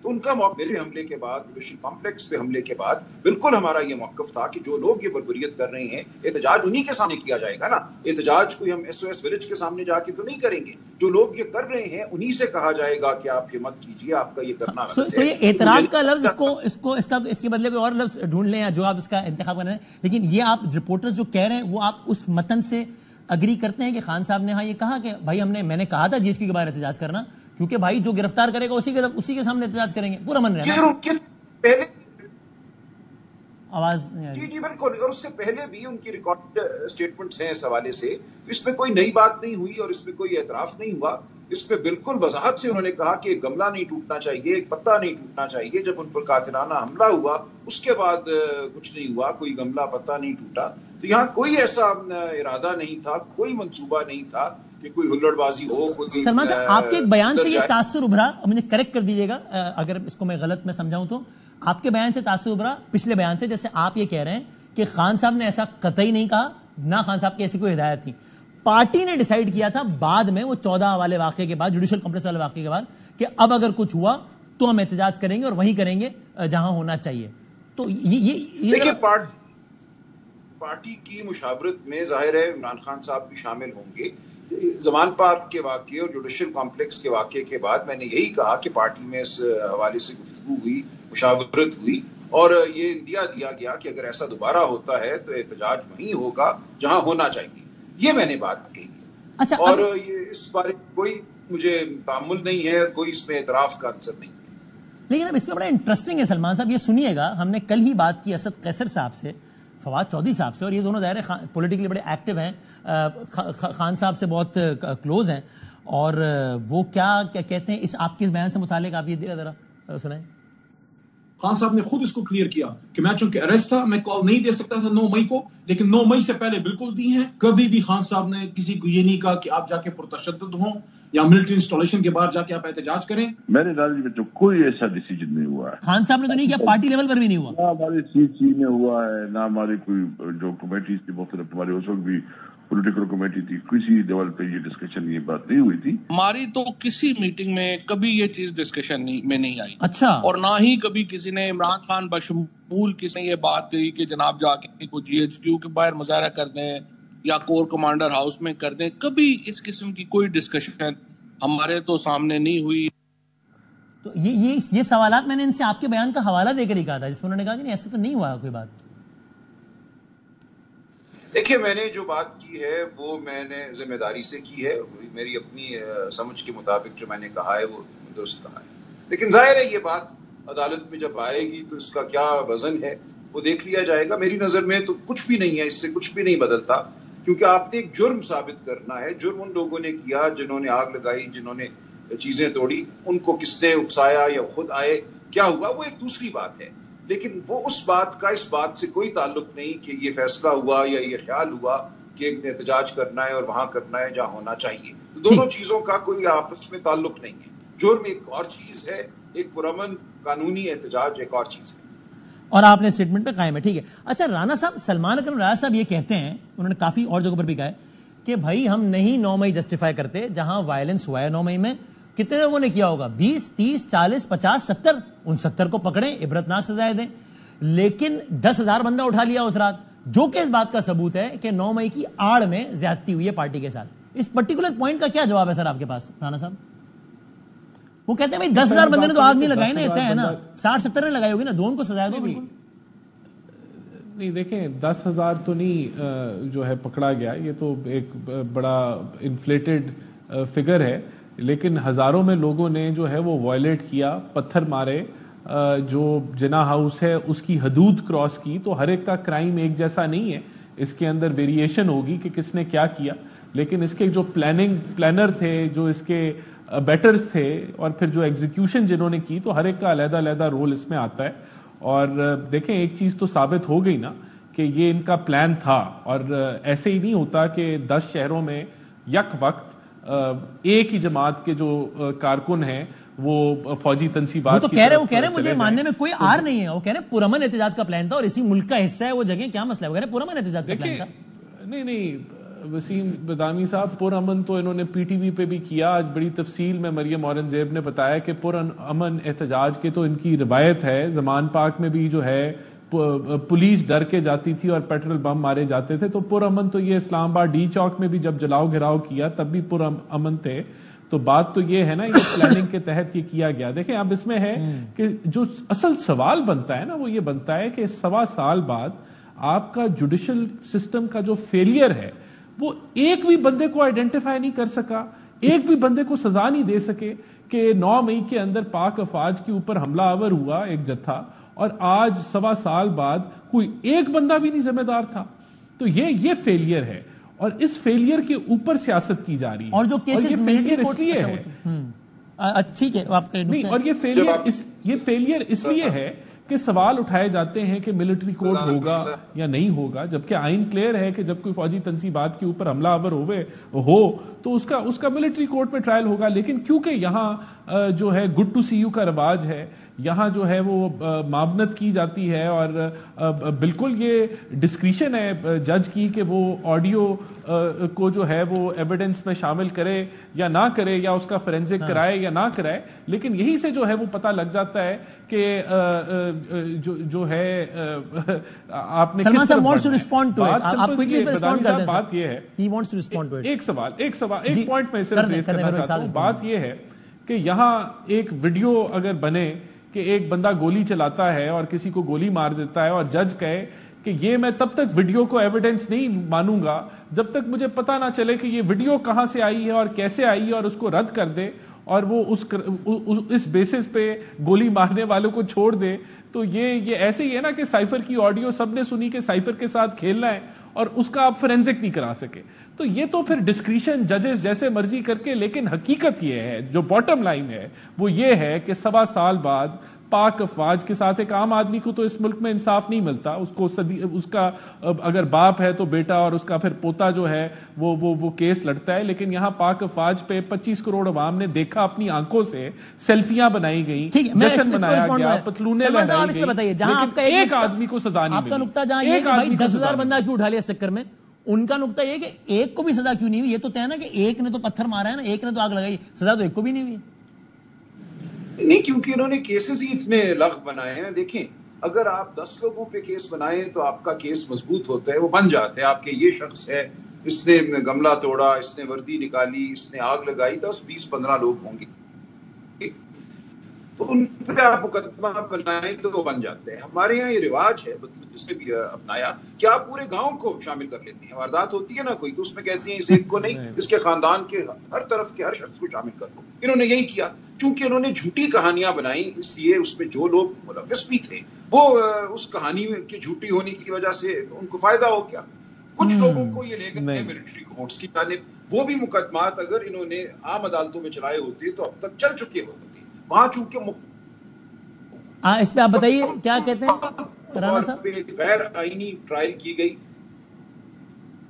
تو ان کا میرے حملے کے بعد جوڈیشل کمپلیکس پہ حملے کے بعد بالکل ہمارا یہ موقف تھا کہ جو لوگ یہ بربریت کر رہے ہیں احتجاج انہی کے سامنے کیا جائے گا نا. احتجاج کوئی ہم SOS ولیج کے سامنے جا کے تو نہیں کریں گے. جو لوگ یہ کر رہے ہیں انہی سے کہا جائے گا کہ آپ یہ مت کیجیے، آپ کا یہ کرنا غلط ہے. یہ اعتراف کا لفظ اس کے بدلے کوئی اور لفظ ڈھونڈ لیں جو آپ اس کا انتخاب کر رہے ہیں. لیکن یہ آپ رپورٹرز جو کہہ رہے ہیں وہ آپ اس متن سے اگری کرتے ہیں کہ خان صاحب نے ہاں یہ کہا کہ بھائی میں نے کہا تھا جی ایچ کیو کے باہر احتجاج کرنا کیونکہ بھائی جو گرفتار کرے گا اسی کے سامنے احتجاج کریں گے، پورا من رہنا. پہلے آواز جی بالکل، اور اس سے پہلے بھی ان کی ریکارڈ اسٹیٹمنٹس ہیں اس حوالے سے. اس میں کوئی نئی بات نہیں ہوئی اور اس میں کوئی اعتراف نہیں ہوا. اس میں بالکل وضاحت سے انہوں نے کہا کہ ایک گملہ نہیں ٹوٹنا چاہیے، ایک پتا نہیں ٹوٹنا چاہیے. جب ان پر قاتلانہ حملہ ہوا اس کے بعد کچھ نہیں ہوا، کوئی گملہ پتا نہیں ٹوٹا. تو یہاں کوئی ایسا ارادہ نہیں تھا، کوئی منصوبہ نہیں تھا کہ کوئی ہلڑ بازی ہو. سلمان صاحب آپ کے ایک بیان سے یہ تاثر ابھرا، مجھے کریکٹ کر دیجیے گا اگر اس کو میں غلط میں سمجھاؤں تو، آپ کے بیان سے تاثر ابھرا پچھلے بیان سے، جیسے آپ یہ کہہ رہے ہیں کہ خان صاحب نے ایسا قطعی نہیں کہا، نہ خان صاحب کی ایسی کوئی ہدایت تھی. پارٹی نے ڈیسائیڈ کیا تھا بعد میں وہ 14 والے واقعے کے بعد, جوڈیشل کمپلیکس والے واقعے کے بعد, کہ اب اگر کچھ ہوا تو ہم احتجاج کریں گے اور وہیں کریں گے جہاں ہونا چاہیے. تو دیکھیے پارٹی کی مشاورت میں ظاہر ہے عمران خان صاحب بھی شامل ہوں گے. زمان پارک کے واقعے اور جوڈیشل کمپلیکس کے واقعے کے بعد میں نے یہی کہا کہ پارٹی میں اس حوالے سے گفتگو ہوئی, مشاورت ہوئی, اور یہ اندیا دیا گیا کہ اگر ایسا دوبارہ ہوتا ہے تو احتجاج وہیں ہوگا جہاں ہونا چاہیے. یہ میں نے بات کہی. اچھا, اور یہ اس بارے کوئی مجھے تعامل نہیں ہے, کوئی اس میں اعتراف کا عنصر نہیں ہے. لیکن اب اس میں بڑا انٹرسٹنگ ہے سلمان صاحب, یہ سنیے گا, ہم نے کل ہی بات کی اسد قیصر صاحب سے, فواد چودھری صاحب سے, اور یہ دونوں ظاہر پولیٹیکلی بڑے ایکٹیو ہیں, خان صاحب سے بہت کلوز ہیں, اور وہ کیا کہتے ہیں اس آپ کے بیان سے متعلق, آپ یہ ذرا سنائیں. خان صاحب نے خود اس کو کلیئر کیا کہ میں چونکہ اریسٹ تھا میں کال نہیں دے سکتا تھا 9 مئی کو, لیکن 9 مئی سے پہلے بالکل دی ہیں. کبھی بھی خان صاحب نے کسی کو یہ نہیں کہا کہ آپ جا کے پرتشدد ہوں یا ملٹری انسٹالیشن کے باہر جا کے آپ احتجاج کریں. میرے نالج میں تو کوئی ایسا ڈیسیجن نہیں ہوا ہے. خان صاحب نے تو نہیں کیا, پارٹی لیول پر بھی نہیں ہوا, نہ ہماری CC میں ہوا ہے, نہ ہماری کوئی جو کمیٹیز تھی مختلف, ہماری اس وقت بھی پولیٹیکل کمیٹی تھی, کسی لیول پہ یہ ڈسکشن یہ بات نہیں ہوئی تھی. ہماری تو کسی میٹنگ میں کبھی یہ چیز ڈسکشن میں نہیں آئی. اچھا, اور نہ ہی کبھی کسی نے, عمران خان بشمول کسی نے یہ بات کہی کہ جناب جا کے کو GHQ کے باہر مظاہرہ کر دیں یا کور کمانڈر ہاؤس میں کر دیں. کبھی اس قسم کی کوئی ڈسکشن ہمارے تو سامنے نہیں ہوئی. تو یہ سوالات میں نے ان سے آپ کے بیان کا حوالہ دے کر ہی کہا تھا, جس میں انہوں نے کہا کہ نہیں ایسا تو نہیں ہوا کوئی بات. دیکھیے میں نے جو بات کی ہے وہ میں نے ذمہ داری سے کی ہے, میری اپنی سمجھ کے مطابق جو میں نے کہا ہے وہ درست کہا ہے. لیکن ظاہر ہے یہ بات عدالت میں جب آئے گی تو اس کا کیا وزن ہے وہ دیکھ لیا جائے گا. میری نظر میں تو کچھ بھی نہیں ہے, اس سے کچھ بھی نہیں بدلتا, کیونکہ آپ نے ایک جرم ثابت کرنا ہے. جرم ان لوگوں نے کیا جنہوں نے آگ لگائی, جنہوں نے چیزیں توڑی, ان کو کس نے اکسایا یا خود آئے, کیا ہوا وہ ایک دوسری بات ہے. لیکن وہ اس بات کا اس بات سے کوئی تعلق نہیں کہ یہ فیصلہ ہوا یا یہ خیال ہوا کہ احتجاج کرنا ہے اور وہاں کرنا ہے جہاں ہونا چاہیے. دونوں چیزوں کا کوئی آپس میں تعلق نہیں ہے. جرم ایک اور چیز ہے, ایک پرامن قانونی احتجاج ایک اور چیز ہے. اور آپ نے اسٹیٹمنٹ پہ قائم ہے, ٹھیک ہے. اچھا رانا صاحب, سلمان اکرم راز صاحب یہ کہتے ہیں, انہوں نے کافی اور جگہوں پر بھی کہا ہے کہ بھائی ہم نہیں 9 مئی جسٹیفائی کرتے, جہاں وائلنس ہوا ہے 9 مئی میں کتنے لوگوں نے کیا ہوگا, 20, 30, 40, 50, 70, ان 70 کو پکڑیں, عبرتناک سزائیں دیں, لیکن 10,000 بندہ اٹھا لیا اس رات, جو کہ اس بات کا ثبوت ہے کہ 9 مئی کی آڑ میں زیادتی ہوئی ہے پارٹی کے ساتھ. اس پرٹیکولر پوائنٹ کا کیا جواب ہے سر آپ کے پاس رانا صاحب؟ وہ کہتے ہیں بھائی 10,000 بندے نے تو آگ نہیں لگائی نا, اتنا ہے نا, 60-70 نے لگائی ہوگی نا, دو ان کو سزا دو. بالکل نہیں, دیکھیں 10,000 تو نہیں جو ہے پکڑا گیا, یہ تو ایک بڑا انفلیٹڈ فگر ہے, لیکن ہزاروں میں لوگوں نے جو ہے وہ وائلیٹ کیا, پتھر مارے, جو جنا ہاؤس ہے اس کی حدود کراس کی. تو ہر ایک کا کرائم ایک جیسا نہیں ہے, اس کے اندر ویریشن ہوگی کہ کس نے کیا کیا, لیکن اس کے جو پلانر تھے, جو اس کے بیٹرز تھے, اور پھر جو ایگزیکیوشن جنہوں نے کی, تو ہر ایک کا علیحدہ علیحدہ رول اس میں آتا ہے. اور دیکھیں ایک چیز تو ثابت ہو گئی نا کہ یہ ان کا پلان تھا, اور ایسے ہی نہیں ہوتا کہ 10 شہروں میں یک وقت ایک ہی جماعت کے جو کارکن ہیں وہ فوجی تنصیبات, وہ تو کہہ رہے مجھے ماننے میں کوئی آر نہیں ہے, وہ کہہ رہے ہیں پرامن احتجاج کا پلان تھا اور اسی ملک کا حصہ ہے وہ جگہ, کیا مسئلہ ہے, وہ کہہ رہے ہیں پرامن احتجاج کا پلان تھا. نہیں وسیم بدامی صاحب, پرامن تو انہوں نے PTV پہ بھی کیا. آج بڑی تفصیل میں مریم اورنگزیب نے بتایا کہ پرامن احتجاج کے تو ان کی روایت ہے. زمان پاک میں بھی جو ہے پولیس ڈر کے جاتی تھی اور پیٹرول بم مارے جاتے تھے, تو پرامن تو یہ اسلام آباد ڈی چوک میں بھی جب جلاؤ گھراؤ کیا تب بھی پرامن تھے. تو بات تو یہ ہے نا, یہ پلاننگ کے تحت یہ کیا گیا. دیکھیں اب اس میں ہے کہ جو اصل سوال بنتا ہے نا, وہ یہ بنتا ہے کہ 1.25 سال بعد آپ کا جوڈیشل سسٹم کا جو فیلئر ہے, وہ ایک بھی بندے کو آئیڈینٹیفائی نہیں کر سکا, ایک بھی بندے کو سزا نہیں دے سکے کہ 9 مئی کے اندر پاک افواج کے اوپر حملہ آور ہوا ایک جتھا, اور آج 1.25 سال بعد کوئی ایک بندہ بھی نہیں ذمہ دار تھا. تو یہ فیلئر ہے, اور اس فیلئر کے اوپر سیاست کی جا رہی ہے. اور جو کیسز فیلئر اس لیے ہے, ٹھیک ہے آپ کا نہیں, اور یہ فیلئر اس لیے ہے کہ سوال اٹھائے جاتے ہیں کہ ملٹری کورٹ ہوگا یا نہیں ہوگا, جبکہ آئین کلیئر ہے کہ جب کوئی فوجی تنصیبات کے اوپر حملہ آور ہو تو اس کا ملٹری کورٹ میں ٹرائل ہوگا. لیکن کیونکہ یہاں جو ہے گڈ ٹو سی یو کا رواج ہے, یہاں جو ہے وہ معاونت کی جاتی ہے اور بالکل یہ ڈسکریشن ہے جج کی کہ وہ آڈیو کو جو ہے وہ ایویڈنس میں شامل کرے یا نہ کرے یا اس کا فورینزک کرائے یا نہ کرائے، لیکن یہی سے جو ہے وہ پتہ لگ جاتا ہے کہ جو ہے آپ نے سلمان صاحب wants to respond to it, آپ کوئکلی رسپونڈ کر دیں. بات یہ ہے he wants to respond to it. ایک پوائنٹ میں صرف ریز کرنا چاہتا ہوں. بات یہ ہے کہ یہاں ایک ویڈیو اگر بنے کہ ایک بندہ گولی چلاتا ہے اور کسی کو گولی مار دیتا ہے اور جج کہے کہ یہ میں تب تک ویڈیو کو ایویڈنس نہیں مانوں گا جب تک مجھے پتہ نہ چلے کہ یہ ویڈیو کہاں سے آئی ہے اور کیسے آئی ہے، اور اس کو رد کر دے اور وہ اس بیسس پہ گولی مارنے والوں کو چھوڑ دے، تو یہ ایسے ہی ہے نا کہ سائفر کی آڈیو سب نے سنی کہ سائفر کے ساتھ کھیلنا ہے اور اس کا آپ فورینزک نہیں کرا سکے. تو یہ تو پھر ڈسکریشن ججز جیسے مرضی کر کے، لیکن حقیقت یہ ہے، جو باٹم لائن ہے وہ یہ ہے کہ 1.25 سال بعد پاک افواج کے ساتھ ایک عام آدمی کو تو اس ملک میں انصاف نہیں ملتا. اس کا اگر باپ ہے تو بیٹا اور اس کا پھر پوتا جو ہے وہ کیس لڑتا ہے، لیکن یہاں پاک افواج پہ 25 کروڑ عوام نے دیکھا اپنی آنکھوں سے، سیلفیاں بنائی گئی، جشن منایا گیا، پتلونے لہرائی گئی، لیکن ایک آدمی کو سزا نہیں ملی. آپ کا نقطہ جہاں یہ کہ بھائی 10,000 بندہ کیوں اٹھا لیا اس چکر میں، ان کا نقطہ یہ کہ ایک کو بھی سزا کیوں نہیں ہوئی. یہ تو طے ہے نا کہ ایک نے تو پتھر مارا ہے نا، ایک نے تو آگ لگائی، سزا تو ایک کو بھی نہیں ہوئی. نہیں، کیونکہ انہوں نے کیسز ہی اتنے لغو بنائے ہیں. دیکھیں، اگر آپ 10 لوگوں پہ کیس بنائیں تو آپ کا کیس مضبوط ہوتا ہے، وہ بن جاتے ہیں. آپ کے یہ شخص ہے، اس نے گملہ توڑا، اس نے وردی نکالی، اس نے آگ لگائی، 10 20 15 لوگ ہوں گے، تو ان پہ آپ مقدمہ بنائیں تو وہ بن جاتے ہیں. ہمارے یہاں یہ رواج ہے، جس نے بھی اپنایا کہ آپ پورے گاؤں کو شامل کر لیتے ہیں. واردات ہوتی ہے نا کوئی، تو اس میں کہتے ہیں اس ایک کو نہیں، اس کے خاندان کے ہر طرف کے ہر شخص کو شامل کر لو. انہوں نے یہی کیا. چونکہ انہوں نے جھوٹی کہانیاں بنائی، اس لیے اس میں جو لوگ ملوث بھی تھے وہ اس کہانی کے جھوٹی ہونے کی وجہ سے ان کو فائدہ ہو گیا. کچھ لوگوں کو یہ لے گئے ملٹری کورٹس کی جانب. وہ بھی مقدمات اگر انہوں نے عام عدالتوں میں چلائے ہوتے تو اب تک چل چکے ہوتے. وہاں چونکہ اس پہ آپ بتائیے کیا کہتے ہیں رانا صاحب. غیر آئینی ٹرائل کی گئی.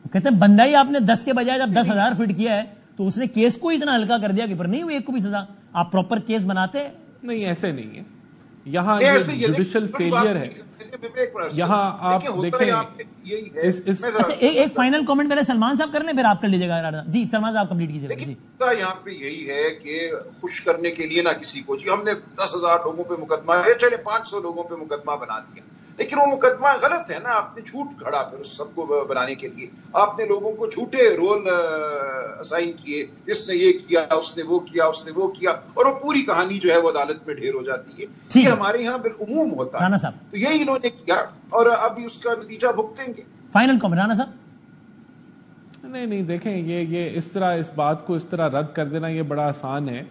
کہتے ہیں بندہ ہی آپ نے 10 کے بجائے جب 10,000 فٹ کیا ہے تو اس نے کیس کو اتنا ہلکا کر دیا کہ پر نہیں ہوئی ایک کو بھی سزا. آپ پراپر کیس بناتے ہیں؟ نہیں، ایسے نہیں ہے. یہاں جوڈیشل فیلئر ہے. یہاں آپ دیکھیں. اچھا ایک فائنل کامنٹ پہلے سلمان صاحب کرنے پھر آپ کر لیجیے گا. جی سلمان صاحب کمپلیٹ کیجیے. جی یہاں پہ یہی ہے کہ خوش کرنے کے لیے نہ کسی کو، جی ہم نے 10,000 لوگوں پہ مقدمہ ہے، چلے 500 لوگوں پہ مقدمہ بنا دیا، لیکن وہ مقدمہ غلط ہے نا. آپ نے جھوٹ گھڑا پھر اس سب کو بنانے کے لیے. آپ نے لوگوں کو جھوٹے رول اسائن کیے، اس نے یہ کیا، اس نے وہ کیا، اس نے وہ کیا، اور وہ پوری کہانی جو ہے وہ عدالت میں ڈھیر ہو جاتی ہے. یہ ہمارے یہاں بالعموم ہوتا ہے. تو یہی انہوں نے کیا اور ابھی اس کا نتیجہ بھگتیں گے. فائنل کامنٹ رانا صاحب. نہیں دیکھیں، یہ اس طرح اس بات کو اس طرح رد کر دینا یہ بڑا آسان ہے.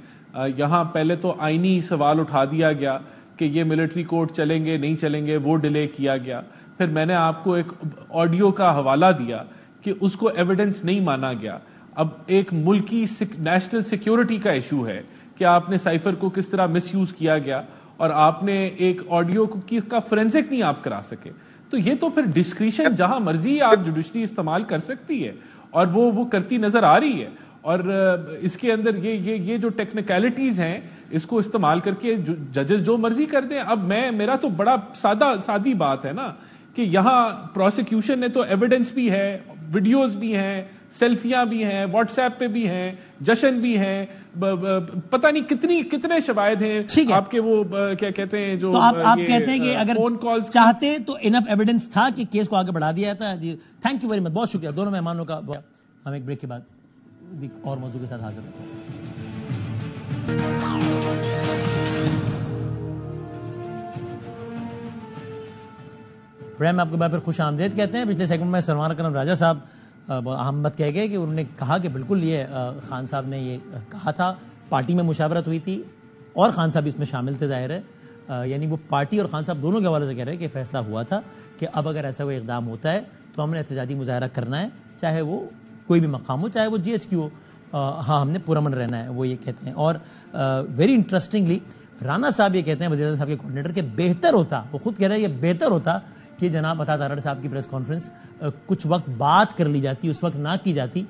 یہاں پہلے تو آئینی سوال اٹھا دیا گیا کہ یہ ملٹری کورٹ چلیں گے نہیں چلیں گے، وہ ڈیلے کیا گیا. پھر میں نے آپ کو ایک آڈیو کا حوالہ دیا کہ اس کو ایویڈنس نہیں مانا گیا. اب ایک ملکی نیشنل سیکیورٹی کا ایشو ہے کہ آپ نے سائفر کو کس طرح مس یوز کیا گیا اور آپ نے ایک آڈیو کا فورینزک نہیں آپ کرا سکے. تو یہ تو پھر ڈسکریشن جہاں مرضی آپ جوڈیشری استعمال کر سکتی ہے اور وہ کرتی نظر آ رہی ہے. اور اس کے اندر یہ جو ٹیکنیکلٹیز ہیں اس کو استعمال کر کے ججز جو مرضی کر دیں. اب میرا تو بڑا سادی بات ہے نا کہ یہاں پروسیکیوشن نے تو ایویڈنس بھی ہے، ویڈیوز بھی ہیں، سیلفیاں بھی ہیں، واٹس ایپ پہ بھی ہیں، جشن بھی ہیں، پتہ نہیں کتنے شواہد ہیں آپ کے. وہ کیا کہتے ہیں جو آپ کہتے ہیں کہ اگر چاہتے تو انف ایویڈنس تھا کہ کیس کو آگے بڑھا دیا جاتا ہے. تھینک یو ویری مچ، بہت شکریہ دونوں مہمانوں کا. ہم ایک بریک کے بعد اور موضوع کے ساتھ حاضر ہوتے ہیں. پریم آپ کے بعد پھر خوش آمدید کہتے ہیں. پچھلے سیگمنٹ میں سلمان اکرم راجہ صاحب اہم بات کہہ گئے کہ انہوں نے کہا کہ بالکل یہ خان صاحب نے یہ کہا تھا، پارٹی میں مشاورت ہوئی تھی اور خان صاحب اس میں شامل تھے. ظاہر ہے یعنی وہ پارٹی اور خان صاحب دونوں کے حوالے سے کہہ رہے ہیں کہ فیصلہ ہوا تھا کہ اب اگر ایسا کوئی اقدام ہوتا ہے تو ہم نے احتجاجی مظاہرہ کرنا ہے، چاہے وہ کوئی بھی مقام ہو، چاہے وہ GHQ ہو. ہاں ہم نے پرامن رہنا ہے، وہ یہ کہتے ہیں. اور ویری انٹرسٹنگلی رانا صاحب یہ کہتے ہیں، وزیر اعظم صاحب کے کوارڈینیٹر، کہ بہتر ہوتا، وہ خود کہہ رہے ہیں یہ بہتر ہوتا کہ جناب عطا تارڑ صاحب کی پریس کانفرنس کچھ وقت بات کر لی جاتی، اس وقت نہ کی جاتی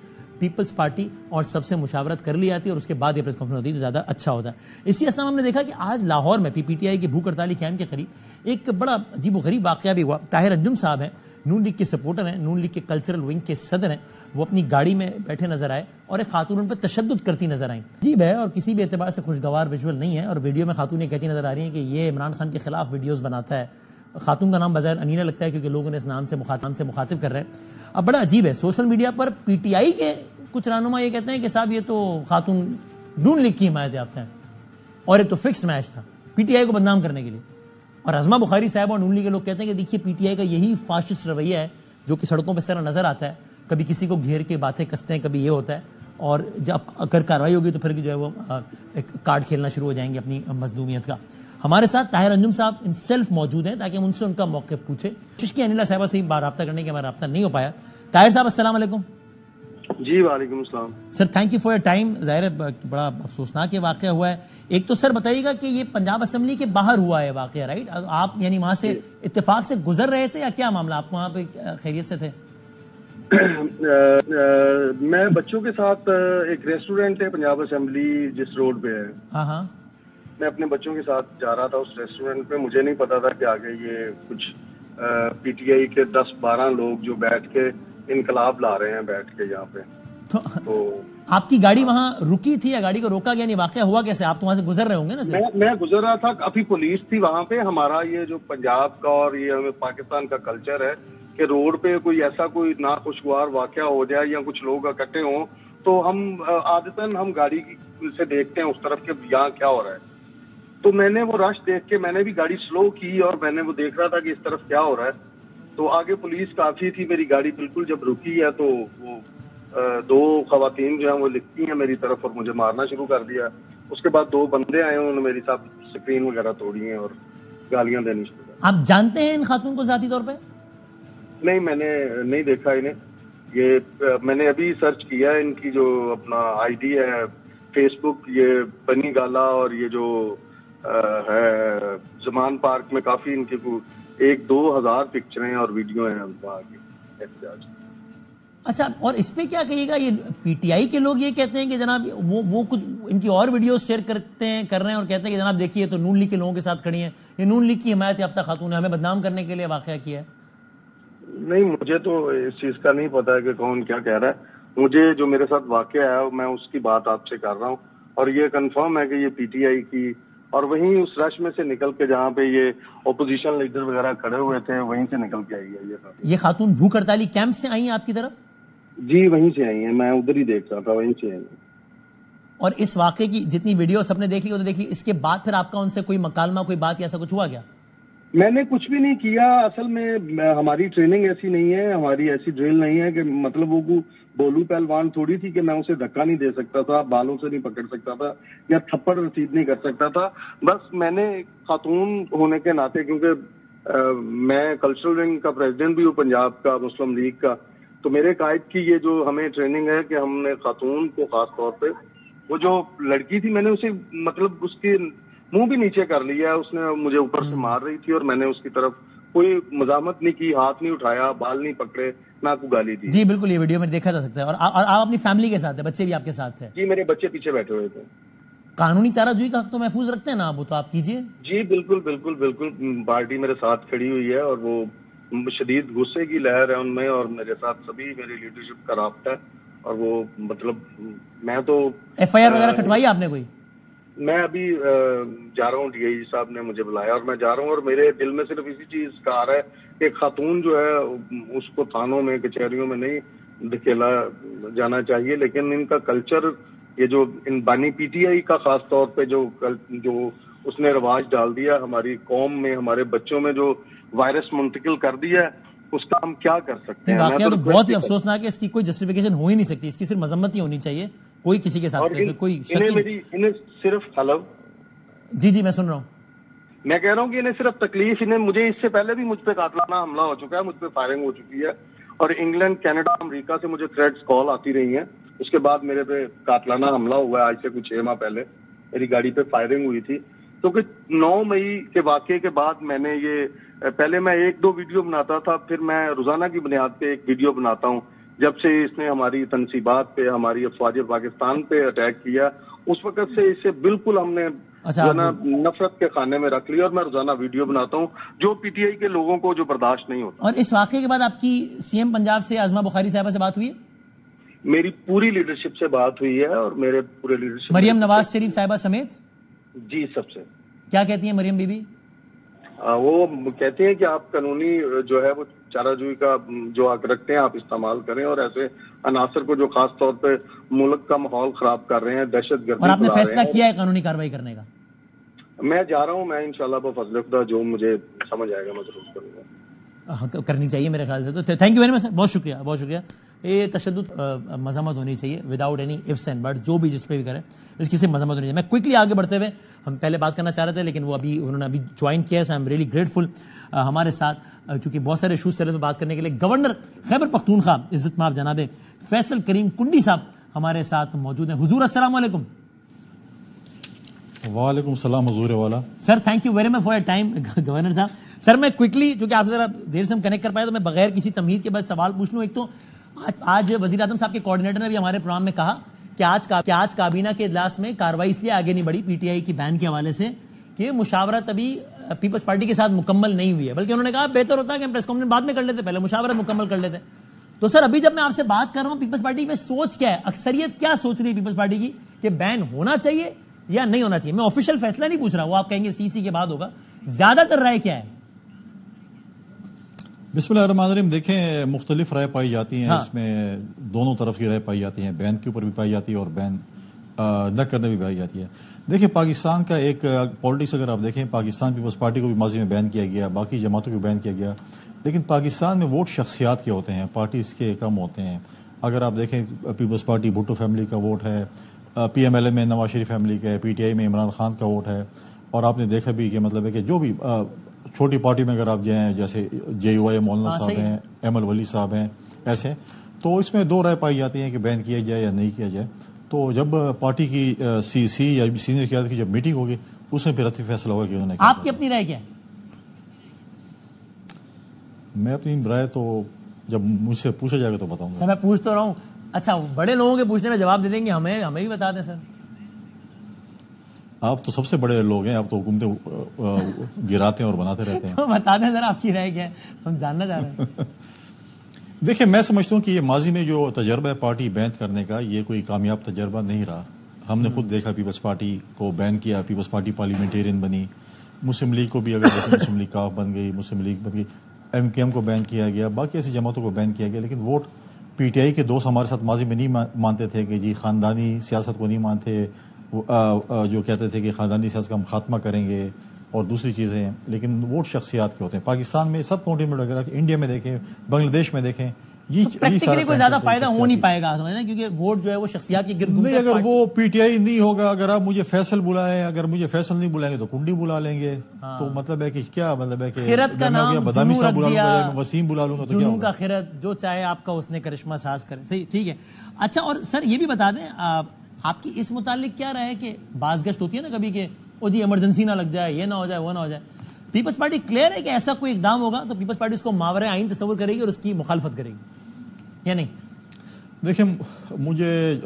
پیپلز پارٹی اور سب سے مشاورت کر لی جاتی ہے اور اس کے بعد یہ پریس کانفرنس ہوتی ہے تو زیادہ اچھا ہوتا ہے۔ اسی اسنا ہم نے دیکھا کہ آج لاہور میں پی ٹی آئی کے بھوک ہڑتالی کیمپ کے قریب ایک بڑا عجیب و غریب واقعہ بھی ہوا۔ طاہر انجم صاحب ہیں، نون لیگ کے سپورٹر ہیں، نون لیگ کے کلچرل ونگ کے صدر ہیں، وہ اپنی گاڑی میں بیٹھے نظر آئے اور ایک خاتون ان پہ تشدد کرتی نظر آئیں۔ عجیب ہے اور کسی بھی اعتبار سے خوشگوار ویژول نہیں ہے، اور ویڈیو میں خاتونیں کہتی نظر آ رہی ہیں کہ یہ عمران خان کے خلاف ویڈیوز بناتا ہے۔ خاتون کا نام بظاہر انینا لگتا ہے کیونکہ لوگ انہیں اس نام سے مخاطب کر رہے ہیں۔ اب بڑا عجیب ہے، social media per P T I کے کچھ رہنما یہ کہتے ہیں کہ صاحب یہ تو خاتون نون لیگ کی حمایت یافتہ ہیں، اور یہ تو فکسڈ میچ تھا پی ٹی آئی کو بدنام کرنے کے لیے۔ اور عظمہ بخاری صاحب اور نون لیگ کے لوگ کہتے ہیں کہ دیکھیے پی ٹی آئی کا یہی فاسسٹ رویہ ہے جو کہ سڑکوں پہ اس طرح نظر آتا ہے، کبھی کسی کو گھیر کے باتیں کستے ہیں، کبھی یہ ہوتا ہے، اور جب اگر کارروائی ہوگی تو پھر جو ہے وہ ایک کارڈ کھیلنا شروع ہو جائیں گے اپنی مظلومیت کا۔ ہمارے ساتھ طاہر انجم صاحب ان سیلف موجود ہیں تاکہ ہم ان سے ان کا موقف پوچھیں۔ کوشش کی انیلا صاحبہ سے ہی رابطہ کرنے کے ہمارا رابطہ نہیں ہو پایا۔ طاہر صاحب السلام علیکم۔ جی وعلیکم السلام sir, thank you for your time. ظاہر ہے بڑا افسوسناک یہ واقعہ ہوا ہے۔ ایک تو سر بتائیے گا کہ یہ پنجاب اسمبلی کے باہر ہوا ہے واقعہ، رائٹ؟ آپ یعنی وہاں سے اتفاق سے گزر رہے تھے یا کیا معاملہ؟ آپ وہاں پہ خیریت سے تھے؟ میں بچوں کے ساتھ، ایک ریسٹورینٹ ہے پنجاب اسمبلی جس روڈ پہ ہے، ہاں ہاں، میں اپنے بچوں کے ساتھ جا رہا تھا اس ریسٹورینٹ پہ۔ مجھے نہیں پتا تھا کہ آگے یہ کچھ پی ٹی آئی کے 10-12 لوگ جو بیٹھ کے انقلاب لا رہے ہیں بیٹھ کے یہاں پہ۔ تو آپ کی گاڑی وہاں رکی تھی یا گاڑی کو روکا گیا؟ نہیں، واقعہ ہوا کیسے؟ آپ تو وہاں سے گزر رہے ہوں گے نا؟ میں گزر رہا تھا، ابھی پولیس تھی وہاں پہ۔ ہمارا یہ جو پنجاب کا اور یہ ہمیں پاکستان کا کلچر ہے کہ روڈ پہ کوئی ایسا کوئی ناخوشگوار واقعہ ہو جائے یا کچھ لوگ اکٹھے ہوں تو ہم عادتاً ہم گاڑی سے دیکھتے ہیں اس طرف کہ یہاں کیا ہو رہا ہے۔ تو میں نے وہ رش دیکھ کے میں نے بھی گاڑی سلو کی اور میں نے وہ دیکھ رہا تھا کہ اس طرف کیا ہو رہا ہے۔ تو آگے پولیس کافی تھی، میری گاڑی بالکل جب رکی ہے تو وہ 2 خواتین جو ہیں وہ لکھتی ہیں میری طرف اور مجھے مارنا شروع کر دیا۔ اس کے بعد 2 بندے آئے، انہوں نے میری ساتھ سکرین وغیرہ توڑی ہیں اور گالیاں دینی شروع کر۔ آپ جانتے ہیں ان خاتون کو ذاتی طور پہ؟ نہیں، میں نے نہیں دیکھا انہیں۔ یہ میں نے ابھی سرچ کیا ہے، ان کی جو اپنا آئی ڈی ہے فیس بک، یہ بنی گالا اور یہ جو ہے زمان پارک میں کافی ان کے 1-2 ہزار پکچریں اور ویڈیو ہیں وہاں کی احتجاج۔ اچھا، اور اس پہ کیا کہیے گا؟ یہ پی ٹی آئی کے لوگ یہ کہتے ہیں کہ جناب وہ کچھ ان کی اور ویڈیوز شیئر کر رہے ہیں اور کہتے ہیں کہ جناب دیکھیے تو نون لیگ کے لوگوں کے ساتھ کھڑی ہیں، یہ نون لیگ کی حمایت یافتہ خاتون نے ہمیں بدنام کرنے کے لیے واقعہ کیا ہے۔ نہیں، مجھے تو اس چیز کا نہیں پتا ہے کہ کون کیا کہہ رہا ہے۔ مجھے جو میرے ساتھ واقعہ ہے میں اس کی بات آپ سے کر رہا ہوں، اور یہ کنفرم ہے کہ یہ پی ٹی آئی کی، اور وہیں اس رش میں سے نکل کے جہاں پہ یہ اپوزیشن لیڈر وغیرہ کھڑے ہوئے تھے وہیں سے نکل کے آئی ہے یہ خاتون بھوک ہڑتالی کیمپ سے آئی ہیں آپ کی طرف؟ جی وہیں سے آئی ہیں، میں ادھر ہی دیکھ رہا تھا، وہیں سے آئی ہیں۔ اور اس واقعے کی جتنی ویڈیوز سب نے دیکھ لی وہ تو دیکھ لی، اس کے بعد پھر آپ کا ان سے کوئی مکالمہ، کوئی بات یا ایسا کچھ ہوا کیا؟ میں نے کچھ بھی نہیں کیا، اصل میں ہماری ٹریننگ ایسی نہیں ہے، ہماری ایسی ڈرل نہیں ہے کہ مطلب وہ بولو پہلوان تھوڑی تھی کہ میں اسے دھکا نہیں دے سکتا تھا، بالوں سے نہیں پکڑ سکتا تھا یا تھپڑ رسید نہیں کر سکتا تھا۔ بس میں نے خاتون ہونے کے ناطے، کیونکہ میں کلچرل ونگ کا پریزیڈنٹ بھی ہوں پنجاب کا مسلم لیگ کا، تو میرے قائد کی یہ جو ہمیں ٹریننگ ہے کہ ہم نے خاتون کو خاص طور پہ، وہ جو لڑکی تھی میں نے اسے مطلب اس کے منہ بھی نیچے کر لیا، اس نے مجھے اوپر سے مار رہی تھی اور میں نے اس کی طرف کوئی مزاحمت نہیں کی، ہاتھ نہیں اٹھایا، بال نہیں پکڑے، نہ کوئی گالی دی۔ جی بالکل، یہ ویڈیو میں دیکھا جا سکتا ہے۔ اور آپ اپنی فیملی کے ساتھ ہیں، بچے بھی آپ کے ساتھ ہیں؟ جی میرے بچے پیچھے بیٹھے ہوئے تھے۔ قانونی چارہ جوئی کا حق تو محفوظ رکھتے ہیں نا آپ، وہ تو آپ کیجیے۔ جی بالکل بالکل بالکل، پارٹی میرے ساتھ کھڑی ہوئی ہے اور وہ شدید غصے کی لہر ہے ان میں، اور میرے ساتھ سبھی میری لیڈرشپ کا رابطہ ہے، اور وہ مطلب میں تو ایف آئی آر وغیرہ کٹوائی آپ نے کوئی؟ میں ابھی جا رہا ہوں، ڈی آئی جی صاحب نے مجھے بلایا اور میں جا رہا ہوں، اور میرے دل میں صرف اسی چیز کا آ رہا ہے کہ خاتون جو ہے اس کو تھانوں میں کچہریوں میں نہیں دھکیلا جانا چاہیے، لیکن ان کا کلچر، یہ جو ان بانی پی ٹی آئی کا خاص طور پہ جو اس نے رواج ڈال دیا ہماری قوم میں، ہمارے بچوں میں جو وائرس منتقل کر دیا ہے، اس کا ہم کیا کر سکتے ہیں؟ واقعہ تو بہت ہی افسوسناک ہے، اس کی کوئی جسٹیفیکیشن ہو ہی نہیں سکتی، اس کی صرف مذمت ہی ہونی چاہیے، کوئی کسی کے ساتھ کوئی انہیں صرف جی میں سن رہا ہوں، میں کہہ رہا ہوں کہ انہیں صرف تکلیف، انہیں مجھے اس سے پہلے بھی مجھ پہ قاتلانہ حملہ ہو چکا ہے، مجھ پہ فائرنگ ہو چکی ہے، اور انگلینڈ، کینیڈا، امریکہ سے مجھے تھریٹس کال آتی رہی ہیں، اس کے بعد میرے پہ قاتلانہ حملہ ہوا ہے، آج سے کچھ 6 ماہ پہلے میری گاڑی پہ فائرنگ ہوئی تھی، کیونکہ 9 مئی کے واقعے کے بعد میں نے یہ پہلے میں 1-2 ویڈیو بناتا تھا، پھر میں روزانہ کی بنیاد پہ ایک ویڈیو بناتا ہوں جب سے اس نے ہماری تنصیبات پہ، ہماری افواج پاکستان پہ اٹیک کیا، اس وقت سے اسے بالکل ہم نے نفرت کے خانے میں رکھ لیا، اور میں روزانہ ویڈیو بناتا ہوں جو پی ٹی آئی کے لوگوں کو جو برداشت نہیں ہوتا. اور اس واقعے کے بعد آپ کی سی ایم پنجاب سے عظمہ بخاری صاحبہ سے بات ہوئی ہے؟ میری پوری لیڈرشپ سے بات ہوئی ہے، اور میرے پورے لیڈرشپ، مریم نواز شریف صاحبہ سمیت. جی سب سے. کیا کہتی ہیں مریم بی بی؟ وہ کہتے ہیں کہ آپ قانونی جو ہے وہ چارہ جوئی کا جو حق رکھتے ہیں آپ استعمال کریں، اور ایسے عناصر کو جو خاص طور پہ ملک کا ماحول خراب کر رہے ہیں، دہشت گردی. اور آپ نے فیصلہ کیا ہے قانونی کارروائی کرنے کا؟ میں جا رہا ہوں، میں انشاءاللہ بفضل خدا جو مجھے سمجھ آئے گا میں ضرور کروں گا. کرنی چاہیے میرے خیال سے. تو تھینک یو ویری مچ سر، بہت شکریہ بہت شکریہ. یہ تشدد مذمت ہونی چاہیے without any ifs and buts، جو بھی جس پہ بھی کرے اس کی سے مذمت ہونی چاہیے. میں کوئکلی آگے بڑھتے ہوئے، ہم پہلے بات کرنا چاہ رہے تھے لیکن وہ انہوں نے ابھی جوائن کیا ہے، سو آئی ایم ریئلی گریٹفل ہمارے ساتھ، چونکہ بہت سارے ایشوز چل رہے تھے بات کرنے کے لیے. گورنر خیبر پختونخوا عزت مآب جناب فیصل کریم کنڈی صاحب ہمارے ساتھ موجود ہیں. حضور السلام علیکم. وعلیکم السلام حضور والا. سر thank you very much for your time. Governor صاحب، سر میں کوئکلی چونکہ آپ سے ذرا دیر سے ہم کنیکٹ کر پائے تو میں بغیر کسی تمہید کے بعد سوال پوچھ لوں. ایک تو آج وزیر اعظم صاحب کے کوارڈینیٹر نے بھی ہمارے پروگرام میں کہا کہ آج کابینہ کے اجلاس میں کارروائی اس لیے آگے نہیں بڑھی پی ٹی آئی کی بین کے حوالے سے کہ مشاورت ابھی پیپلز پارٹی کے ساتھ مکمل نہیں ہوئی ہے، بلکہ انہوں نے کہا بہتر ہوتا ہے کہ ہم پریس کانفرنس بعد میں کر لیتے، پہلے مشاورت مکمل کر لیتے. تو سر ابھی جب میں آپ سے بات کر رہا ہوں پیپلز پارٹی میں سوچ کیا ہے، اکثریت کیا سوچ رہی ہے پیپلز پارٹی کی کہ بین ہونا چاہیے یا نہیں ہونا چاہیے؟ میں آفیشیل فیصلہ نہیں پوچھ رہا، وہ آپ کہیں گے سی کے بعد ہوگا. زیادہ تر رائے کیا ہے؟ بسم اللہ الرحمن الرحیم. دیکھیں مختلف رائے پائی جاتی ہیں، اس میں دونوں طرف کی رائے پائی جاتی ہیں، بین کے اوپر بھی پائی جاتی ہے اور بین نہ کرنے بھی پائی جاتی ہے. دیکھیں پاکستان کا ایک پالیٹکس اگر آپ دیکھیں، پاکستان پیپلز پارٹی کو بھی ماضی میں بین کیا گیا، باقی جماعتوں کو بین کیا گیا، لیکن پاکستان میں ووٹ شخصیات کے ہوتے ہیں، پارٹیز کے کم ہوتے ہیں. اگر آپ دیکھیں پیپلز پارٹی بھٹو فیملی کا ووٹ ہے، پی ایم ایل اے میں نواز شریف فیملی کا ہے، پی ٹی آئی میں عمران خان کا ووٹ ہے، اور آپ نے دیکھا بھی کہ مطلب ہے کہ جو بھی چھوٹی پارٹی میں اگر آپ جائیں جیسے جے یو آئی مولانا صاحب ہیں، احمد ولی صاحب ہیں، ایسے تو اس میں دو رائے پائی جاتی ہیں کہ بین کیا جائے یا نہیں کیا جائے. تو جب پارٹی کی سی یا سینئر قیادت کی جب میٹنگ ہوگی اس میں پھر رتی فیصلہ ہوگا کہ انہوں نے. آپ کی اپنی رائے کیا ہے؟ میں اپنی رائے تو جب مجھ سے پوچھا جائے گا تو بتاؤں گا. سر میں پوچھ تو رہا ہوں. اچھا بڑے لوگوں کے پوچھنے میں جواب دے دیں گے، ہمیں بھی بتا دیں سر. آپ تو سب سے بڑے لوگ ہیں، آپ تو حکومتیں گراتے ہیں اور بناتے رہتے ہیں. تو بتا دیں ذرا آپ کی رائے کیا ہے، ہم جاننا چاہ رہے ہیں. دیکھیں میں سمجھتا ہوں کہ یہ ماضی میں جو تجربہ ہے پارٹی بین کرنے کا، یہ کوئی کامیاب تجربہ نہیں رہا. ہم نے خود دیکھا پیپلز پارٹی کو بین کیا، پیپلز پارٹی پارلیمنٹیرین بنی، مسلم لیگ کو بھی اگر دیکھیں مسلم لیگ کاف بن گئی، مسلم لیگ بن گئی، ایم کے ایم کو بین کیا گیا، باقی ایسی جماعتوں کو بین کیا گیا. لیکن ووٹ پی ٹی آئی کے دوست ہمارے ساتھ ماضی میں نہیں مانتے تھے کہ جی خاندانی سیاست کو نہیں مانتے، جو کہتے تھے کہ خاندانی سیاست کا ہم خاتمہ کریں گے اور دوسری چیزیں. لیکن ووٹ شخصیات کے ہوتے ہیں. پاکستان میں سب کانٹیننٹ وغیرہ، انڈیا میں دیکھیں، بنگلہ دیش میں دیکھیں، پریکٹیکلی کوئی زیادہ فائدہ ہو نہیں پائے گا کیونکہ ووٹ جو ہے وہ شخصیات کے گرد نہیں. اگر وہ پی ٹی آئی نہیں ہوگا، اگر آپ مجھے فیصل بلائیں، اگر مجھے فیصل نہیں بلائیں گے تو کنڈی بلا لیں گے. تو مطلب ہے کہ کیا مطلب ہے کہ خیرت کا نام بدامی صاحب بلا لوں گا، وسیم بلا لوں گا، تو جنوں کا خیرت جو چاہے آپ کا اس نے کرشمہ ساز کرے. صحیح، ٹھیک ہے. اچھا اور سر یہ بھی بتا دیں آپ کی اس متعلق کیا رائے ہے کہ بعض گشت ہوتی ہے نا کبھی کہ او جی ایمرجنسی نہ لگ جائے، یہ نہ ہو جائے، وہ نہ ہو جائے. پیپلز پارٹی کلیئر ہے کہ ایسا کوئی اقدام ہوگا تو پیپلز پارٹی اس کو ماورائے آئین تصور کرے گی اور اس کی مخالفت کرے گی یا نہیں؟ دیکھیں مجھے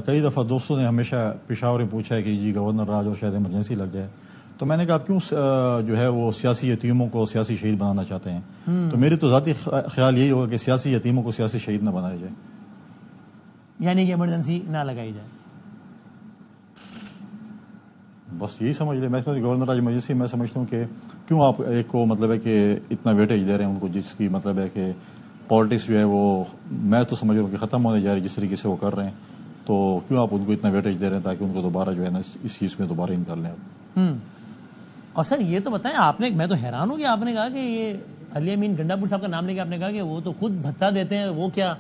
کئی دفعہ دوستوں نے ہمیشہ پشاور میں پوچھا ہے کہ جی گورنر راج اور شاید ایمرجنسی لگ جائے، تو میں نے کہا آپ کیوں جو ہے وہ سیاسی یتیموں کو سیاسی شہید بنانا چاہتے ہیں؟ تو میری تو ذاتی خیال یہی ہوگا کہ سیاسی یتیموں کو سیاسی شہید نہ بنایا جائے، یعنی کہ ایمرجنسی نہ لگائی جائے. بس یہی سمجھ لیں. میں گورنر راج ایمرجنسی میں سمجھتا ہوں کہ کیوں آپ ایک کو مطلب ہے کہ اتنا ویٹیج دے رہے ہیں ان کو، جس کی مطلب ہے کہ پالیٹکس جو ہے وہ میں تو سمجھ رہا ہوں کہ ختم ہونے جا رہی جس طریقے سے وہ کر رہے ہیں. تو کیوں آپ ان کو اتنا ویٹیج دے رہے ہیں تاکہ ان کو دوبارہ جو ہے نا اس چیز میں دوبارہ ان کر لیں آپ. اور سر یہ تو بتائیں آپ نے، میں تو حیران ہوں کہ آپ نے کہا کہ یہ علی امین گنڈا پور صاحب کا نام لے کے آپ نے کہا کہ وہ تو خود بھتہ دیتے ہیں. وہ کیا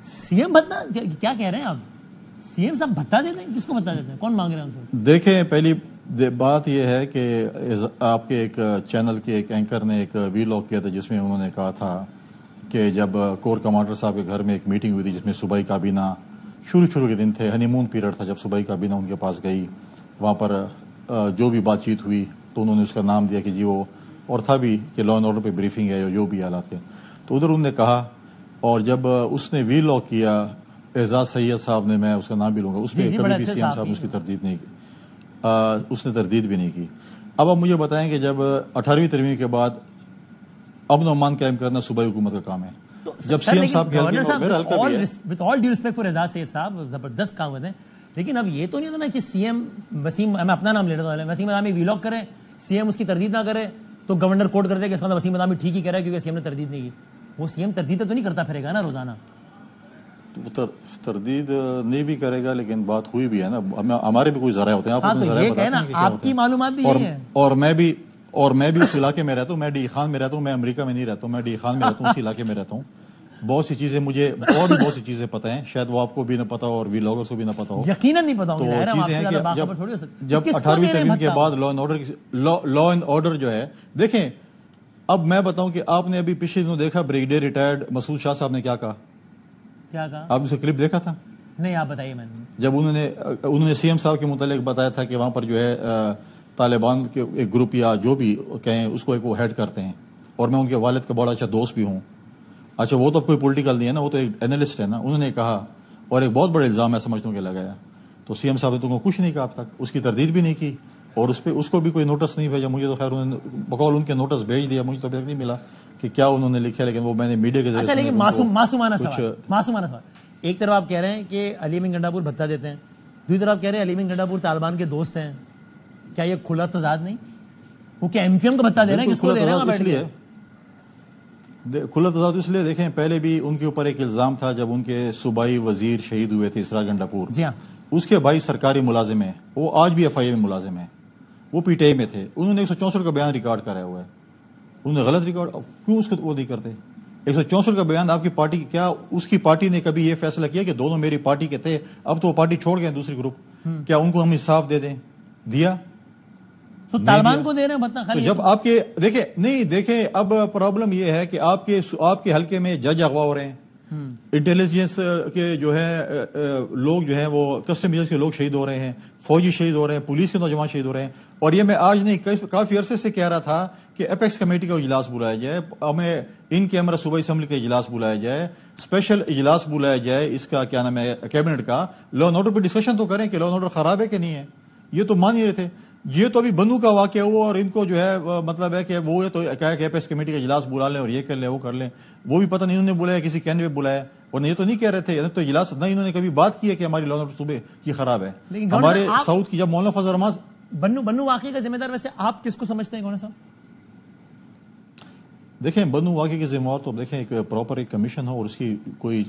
سی ایم بھتہ، کیا کہہ رہے ہیں آپ؟ سی ایم صاحب بھتہ دیتے ہیں؟ کس کو بھتہ دیتے ہیں؟ کون مانگ رہے ہیں ان سے؟ دیکھیں پہلی بات یہ ہے کہ آپ کے ایک چینل کے ایک اینکر نے ایک ویلاگ کیا تھا جس میں انہوں نے کہا تھا کہ جب کور کمانڈر صاحب کے گھر میں ایک میٹنگ ہوئی تھی جس میں صوبائی کابینہ شروع کے دن تھے، ہنی مون پیریڈ تھا، جب صوبائی کابینہ ان کے پاس گئی، وہاں پر جو بھی بات چیت ہوئی تو انہوں نے اس کا نام دیا کہ جی وہ، اور تھا بھی کہ لا اینڈ آرڈر پہ بریفنگ ہے جو بھی حالات کے. تو ادھر انہوں نے کہا اور جب اس نے وی لاک کیا اعزاز سید صاحب نے، میں اس کا نام بھی لوں گا، اس پہ کبھی بھی سی ایم صاحب اس کی تردید نہیں کی، اس نے تردید بھی نہیں کی. اب آپ مجھے بتائیں کہ جب 18ویں ترمیم کے بعد امن و امان قائم کرنا صوبائی حکومت کا کام ہے. جب سی ایم صاحب with all due respect for اعزاز سید صاحب زبردست کام کرتے ہیں، لیکن اب یہ تو نہیں ہوتا نا کہ سی ایم وسیم، میں اپنا نام لے رہا ہوں، وسیم ادامی وی لاک کرے، سی ایم اس کی تردید نہ کرے تو گورنر کوٹ کر دے کہ اس کا وسیم ادامی ٹھیک ہی کہہ رہا ہے کیونکہ سی ایم نے تردید نہیں کی. وہ سی ایم تردید تو نہیں کرتا پھرے گا نا روزانہ، تردید نہیں بھی کرے گا، لیکن بات ہوئی بھی ہے نا، ہمارے بھی کوئی ذرائع ہوتے ہیں. ہاں تو یہ کہنا آپ کی معلومات بھی یہی ہیں. اور میں بھی اس علاقے میں رہتا ہوں، میں ڈی خان میں رہتا ہوں، میں امریکہ میں نہیں رہتا ہوں، میں ڈی خان میں رہتا ہوں، اسی علاقے میں رہتا ہوں. بہت سی چیزیں مجھے اور بھی بہت سی چیزیں پتہ ہیں، شاید وہ آپ کو بھی نہ پتہ ہو اور وی لاگرز کو بھی نہ پتہ ہو. یقیناً نہیں پتہ تو چیزیں ہیں کہ جب 18ویں ترمیم کے بعد لا اینڈ آرڈر جو ہے، دیکھیں اب میں بتاؤں کہ آپ نے ابھی پچھلے دنوں دیکھا بریگیڈیئر ریٹائرڈ مسعود شاہ صاحب نے کیا کہا؟ آپ نے اسے کلپ دیکھا تھا؟ نہیں، آپ بتائیے. میں نے جب انہوں نے سی ایم صاحب کے متعلق بتایا تھا کہ وہاں پر جو ہے طالبان کے ایک گروپ یا جو بھی کہیں اس کو ایک وہ ہیڈ کرتے ہیں، اور میں ان کے والد کا بڑا اچھا دوست بھی ہوں. اچھا وہ تو کوئی پولیٹیکل نہیں ہے نا، وہ تو ایک اینالسٹ ہے نا. انہوں نے کہا اور ایک بہت بڑا الزام ہے سمجھتا ہوں کہ لگایا، تو سی ایم صاحب نے تم کو کچھ نہیں کہا اب تک، اس کی تردید بھی نہیں کی اور اس کو بھی کوئی نوٹس نہیں بھیجا. مجھے تو خیر انہوں نے بقول ان کے نوٹس بھیج دیا، مجھے تو ابھی تک نہیں ملا کہ کیا انہوں نے لکھا، لیکن وہ میں نے میڈیا کے ذریعے. اچھا لیکن معصومانہ سوال، ایک طرف آپ کہہ رہے ہیں کہ علی امین گنڈا پور بھتہ دیتے ہیں، دوسری طرف آپ کہہ رہے ہیں علی امین گنڈا پور طالبان کے دوست ہیں. کیا یہ کھلا تضاد نہیں؟ وہ کیا ایم کیو ایم کا بھتہ دے رہے ہیں، کس کو دے رہے ہیں؟ کھلا تضاد اس لیے دیکھیں، پہلے بھی ان کے اوپر ایک الزام تھا جب ان کے صوبائی وزیر شہید ہوئے تھے اسرار گنڈا پور. جی ہاں، اس کے بھائی سرکاری ملازم ہیں، وہ آج بھی ایف آئی اے میں ملازم ہیں، وہ پی ٹی آئی میں تھے. انہوں نے 164 کا بیان ریکارڈ کرایا ہوا ہے، انہوں نے غلط ریکارڈ، کیوں اس کو وہ نہیں کرتے؟ 164 کا بیان آپ کی پارٹی، کیا اس کی پارٹی نے کبھی یہ فیصلہ کیا کہ دونوں میری پارٹی کے تھے، اب تو وہ پارٹی چھوڑ گئے دوسری گروپ، کیا ان کو ہم انصاف دے دیں؟ دیا تو طالبان کو دے رہے ہیں بھتہ خالی. جب آپ کے دیکھیں اب پرابلم یہ ہے کہ آپ کے حلقے میں جج اغوا ہو رہے ہیں، انٹیلیجنس کے جو ہے لوگ جو ہیں وہ کسٹم ایجنسی کے لوگ شہید ہو رہے ہیں، فوجی شہید ہو رہے ہیں، پولیس کے نوجوان شہید ہو رہے ہیں. اور یہ میں آج نہیں کافی عرصے سے کہہ رہا تھا کہ اپیکس کمیٹی کا اجلاس بلایا جائے، ہمیں ان کیمرہ صوبائی اسمبلی کا اجلاس بلایا جائے، اسپیشل اجلاس بلایا جائے اس کا کیا نام ہے کیبنٹ کا، لا اینڈ آرڈر پہ ڈسکشن تو کریں کہ لا اینڈ آرڈر خراب ہے کہ نہیں ہے. یہ تو مان ہی رہے تھے. یہ تو ابھی بنو کا واقعہ ہوا اور ان کو جو ہے مطلب ہے کہ وہ تو کہا کہ اپیکس کمیٹی کا اجلاس بلا لیں اور یہ کر لیں وہ کر لیں، وہ بھی پتہ نہیں انہوں نے بلایا، کسی کہنے پہ بلایا، اور یہ تو نہیں کہہ رہے تھے تو اجلاس نہ انہوں نے کبھی بات کی ہے کہ ہماری لا اینڈ آرڈر صوبے کی خراب ہے. ہمارے ساؤتھ کی جب مولانا فضل الرحمان بنو واقعے کا ذمہ دار ویسے آپ کس کو سمجھتے ہیں گونا صاحب؟ دیکھیں بنو واقعے کے ذمہ وار تو دیکھیں ایک پراپر ایک کمیشن ہو اور اس کی کوئی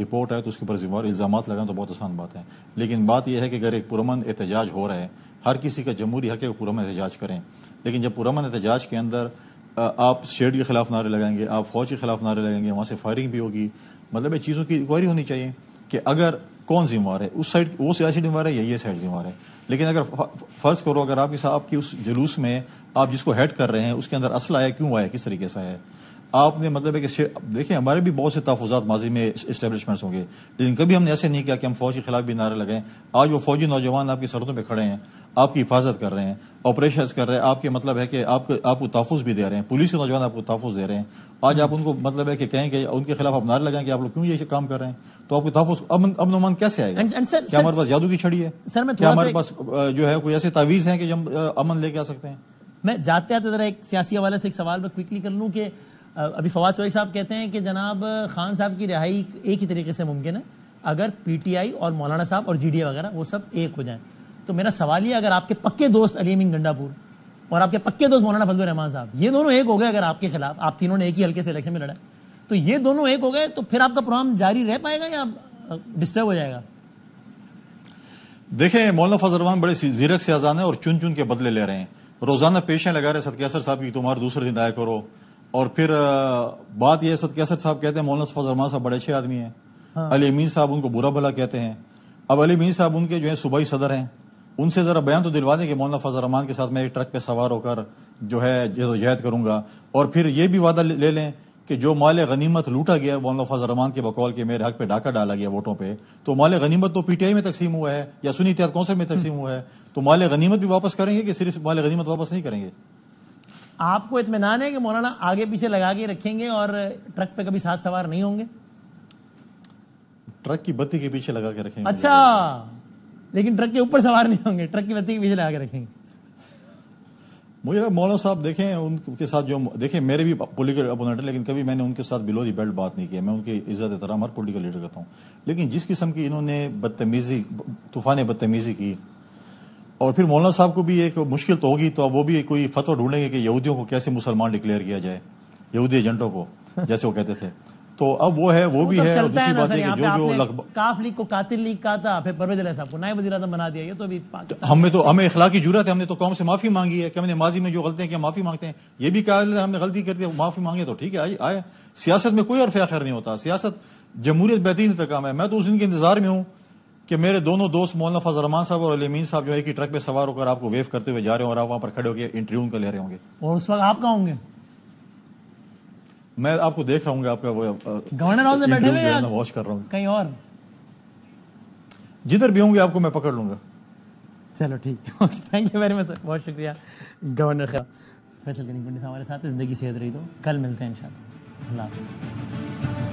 رپورٹ ہے تو اس کے اوپر ذمہ وار الزامات لگانا تو بہت آسان بات ہے. لیکن بات یہ ہے کہ اگر ایک پرامن احتجاج ہو رہا ہے، ہر کسی کا جمہوری حق ہے کہ پرامن احتجاج کریں، لیکن جب پرامن احتجاج کے اندر آپ اسٹیٹ کے خلاف نعرے لگائیں گے، آپ فوج کے خلاف نعرے لگائیں گے، وہاں سے فائرنگ بھی ہوگی، مطلب یہ چیزوں کی انکوائری ہونی چاہیے کہ اگر کون ذمہ وار ہے، اس سائڈ وہ سیاسی ذمہ وار ہے یا یہ سائڈ ذمہ وار ہے. لیکن اگر فرض کرو اگر آپ کی اس جلوس میں آپ جس کو ہیڈ کر رہے ہیں اس کے اندر اسلحہ آیا، کیوں آیا، کس طریقے سے آیا، آپ نے مطلب ہے کہ دیکھیں ہمارے بھی بہت سے تحفظات ماضی میں اسٹیبلشمنٹس ہوں گے، لیکن کبھی ہم نے ایسے نہیں کیا کہ ہم فوج کے خلاف بھی نعرے لگائیں. آج وہ فوجی نوجوان آپ کی سرحدوں پہ کھڑے ہیں، آپ کی حفاظت کر رہے ہیں، آپریشنز کر رہے ہیں، آپ کے مطلب ہے کہ آپ کو تحفظ بھی دے رہے ہیں، پولیس کے نوجوان آپ کو تحفظ دے رہے ہیں. آج آپ ان کو مطلب ہے کہ کہیں کہ ان کے خلاف آپ نعرے لگائیں کہ آپ لوگ کیوں یہ کام کر رہے ہیں، تو آپ کو تحفظ امن و امان کیسے آئے گا؟ کیا ہمارے پاس جادو کی چھڑی ہے؟ کیا ہمارے پاس جو ہے کوئی ایسے تعویذ ہیں کہ ہم امن لے کے آ سکتے ہیں؟ میں جاتے آتے ذرا ایک سیاسی حوالے سے ایک سوال میں کوئکلی کر لوں کہ ابھی فواد چوہی صاحب کہتے ہیں کہ جناب خان صاحب کی رہائی ایک ہی طریقے سے ممکن ہے اگر پی ٹی آئی اور مولانا صاحب اور جی ڈی اے وغیرہ وہ سب ایک ہو جائیں. تو میرا سوال یہ اگر آپ کے پکے دوست علی امین گنڈا پور اور آپ کے پکے دوست مولانا فضل الرحمان صاحب یہ دونوں ایک ہو گئے، اگر آپ کے خلاف آپ تینوں نے ایک ہی حلقے سے الیکشن میں لڑا تو یہ دونوں ایک ہو گئے، تو پھر آپ کا پروگرام جاری رہ پائے گا یا ڈسٹرب ہو جائے گا؟ دیکھیں مولانا فضل الرحمان بڑے زیرک سے آزان ہیں اور چن چن کے بدلے لے رہے ہیں، روزانہ پیشیں لگا رہے صدقہ اثر صاحب کی تمہارے دوسرے دن آیا کرو. اور پھر بات یہ صدقہ اثر صاحب کہتے ہیں مولانا فضل الرحمان صاحب بڑے اچھے آدمی ہیں، علی امین صاحب ان کو برا بھلا کہتے ہیں. اب علی امین صاحب ان کے جو ہے صوبائی صدر ہیں، ان سے ذرا بیان تو دلوا دیں کہ مولانا فضل الرحمان کے ساتھ میں ایک ٹرک پہ سوار ہو کر جو ہے جہد کروں گا، اور پھر یہ بھی وعدہ لے لیں کہ جو مال غنیمت لوٹا گیا مولانا فضل الرحمان کے بقول کے میرے حق پہ ڈاکہ ڈالا گیا ووٹوں پہ، تو مال غنیمت تو پی ٹی آئی میں تقسیم ہوا ہے یا سنی اتحاد کونسل میں تقسیم ہوا ہے، تو مال غنیمت بھی واپس کریں گے کہ صرف مال غنیمت واپس نہیں کریں گے؟ آپ کو اطمینان ہے کہ مولانا آگے پیچھے لگا کے رکھیں گے اور ٹرک پہ کبھی ساتھ سوار نہیں ہوں گے؟ ٹرک کی بتی کے پیچھے لگا کے رکھیں گے. اچھا لیکن ٹرک کے اوپر سوار نہیں ہوں گے, ٹرک کی بتی کے پیچھے لگا کے رکھیں گے. مجھے مولانا صاحب دیکھیں ان کے ساتھ جو دیکھیں میرے بھی پولیٹیکل اپوننٹ ہے, لیکن کبھی میں نے ان کے ساتھ بلو دی بیلٹ بات نہیں کی. میں ان کی عزت احترام ہر پولیٹیکل لیڈر کرتا ہوں, لیکن جس قسم کی انہوں نے بدتمیزی, طوفان بدتمیزی کی, اور پھر مولانا صاحب کو بھی ایک مشکل تو ہوگی, تو اب وہ بھی کوئی فتویٰ ڈھونڈیں گے کہ یہودیوں کو کیسے مسلمان ڈکلیئر کیا جائے, یہودی ایجنٹوں کو جیسے وہ کہتے تھے. تو اب وہ ہے, وہ بھی ہے. اور دوسری بات ہے کہ جو کاف لیگ کو قاتل لیگ کہا تھا, پھر پرویز علیہ صاحب کو نائب وزیر اعظم بنا دیا. یہ تو ابھی ہمیں اخلاقی جرات ہے, ہم نے تو قوم سے معافی مانگی ہے کہ ہم نے ماضی میں جو غلطیاں کیا معافی مانگتے ہیں. یہ بھی کہا ہم نے غلطی کر دی, معافی مانگے تو ٹھیک ہے, آئے. سیاست میں کوئی عرف خیر نہیں ہوتا, سیاست جمہوریت بہترین انتقام ہے. میں تو اس دن کے انتظار میں ہوں کہ میرے دونوں دوست مولانا فضل الرحمان صاحب اور علی امین صاحب جو ایک ہی ٹرک پہ سوار ہو کر آپ کو ویو کرتے ہوئے جا رہے ہوں, اور آپ وہاں پر کھڑے ہو کے انٹرویو ان کا لے رہے ہوں گے. اور اس وقت آپ کہاں ہوں گے؟ میں آپ کو دیکھ رہا ہوں گا, آپ کا گورنر ہاؤس میں بیٹھے ہوئے ہیں, واچ کر رہا ہوں کہیں اور جدھر بھی ہوں گے آپ کو میں پکڑ لوں گا. چلو ٹھیک ہے, تھینک یو ویری مچ سر, بہت شکریہ. گورنر فیصل کنی پنڈت ہمارے ساتھ, زندگی صحت رہی تو کل ملتے ہیں انشاءاللہ. اللہ حافظ.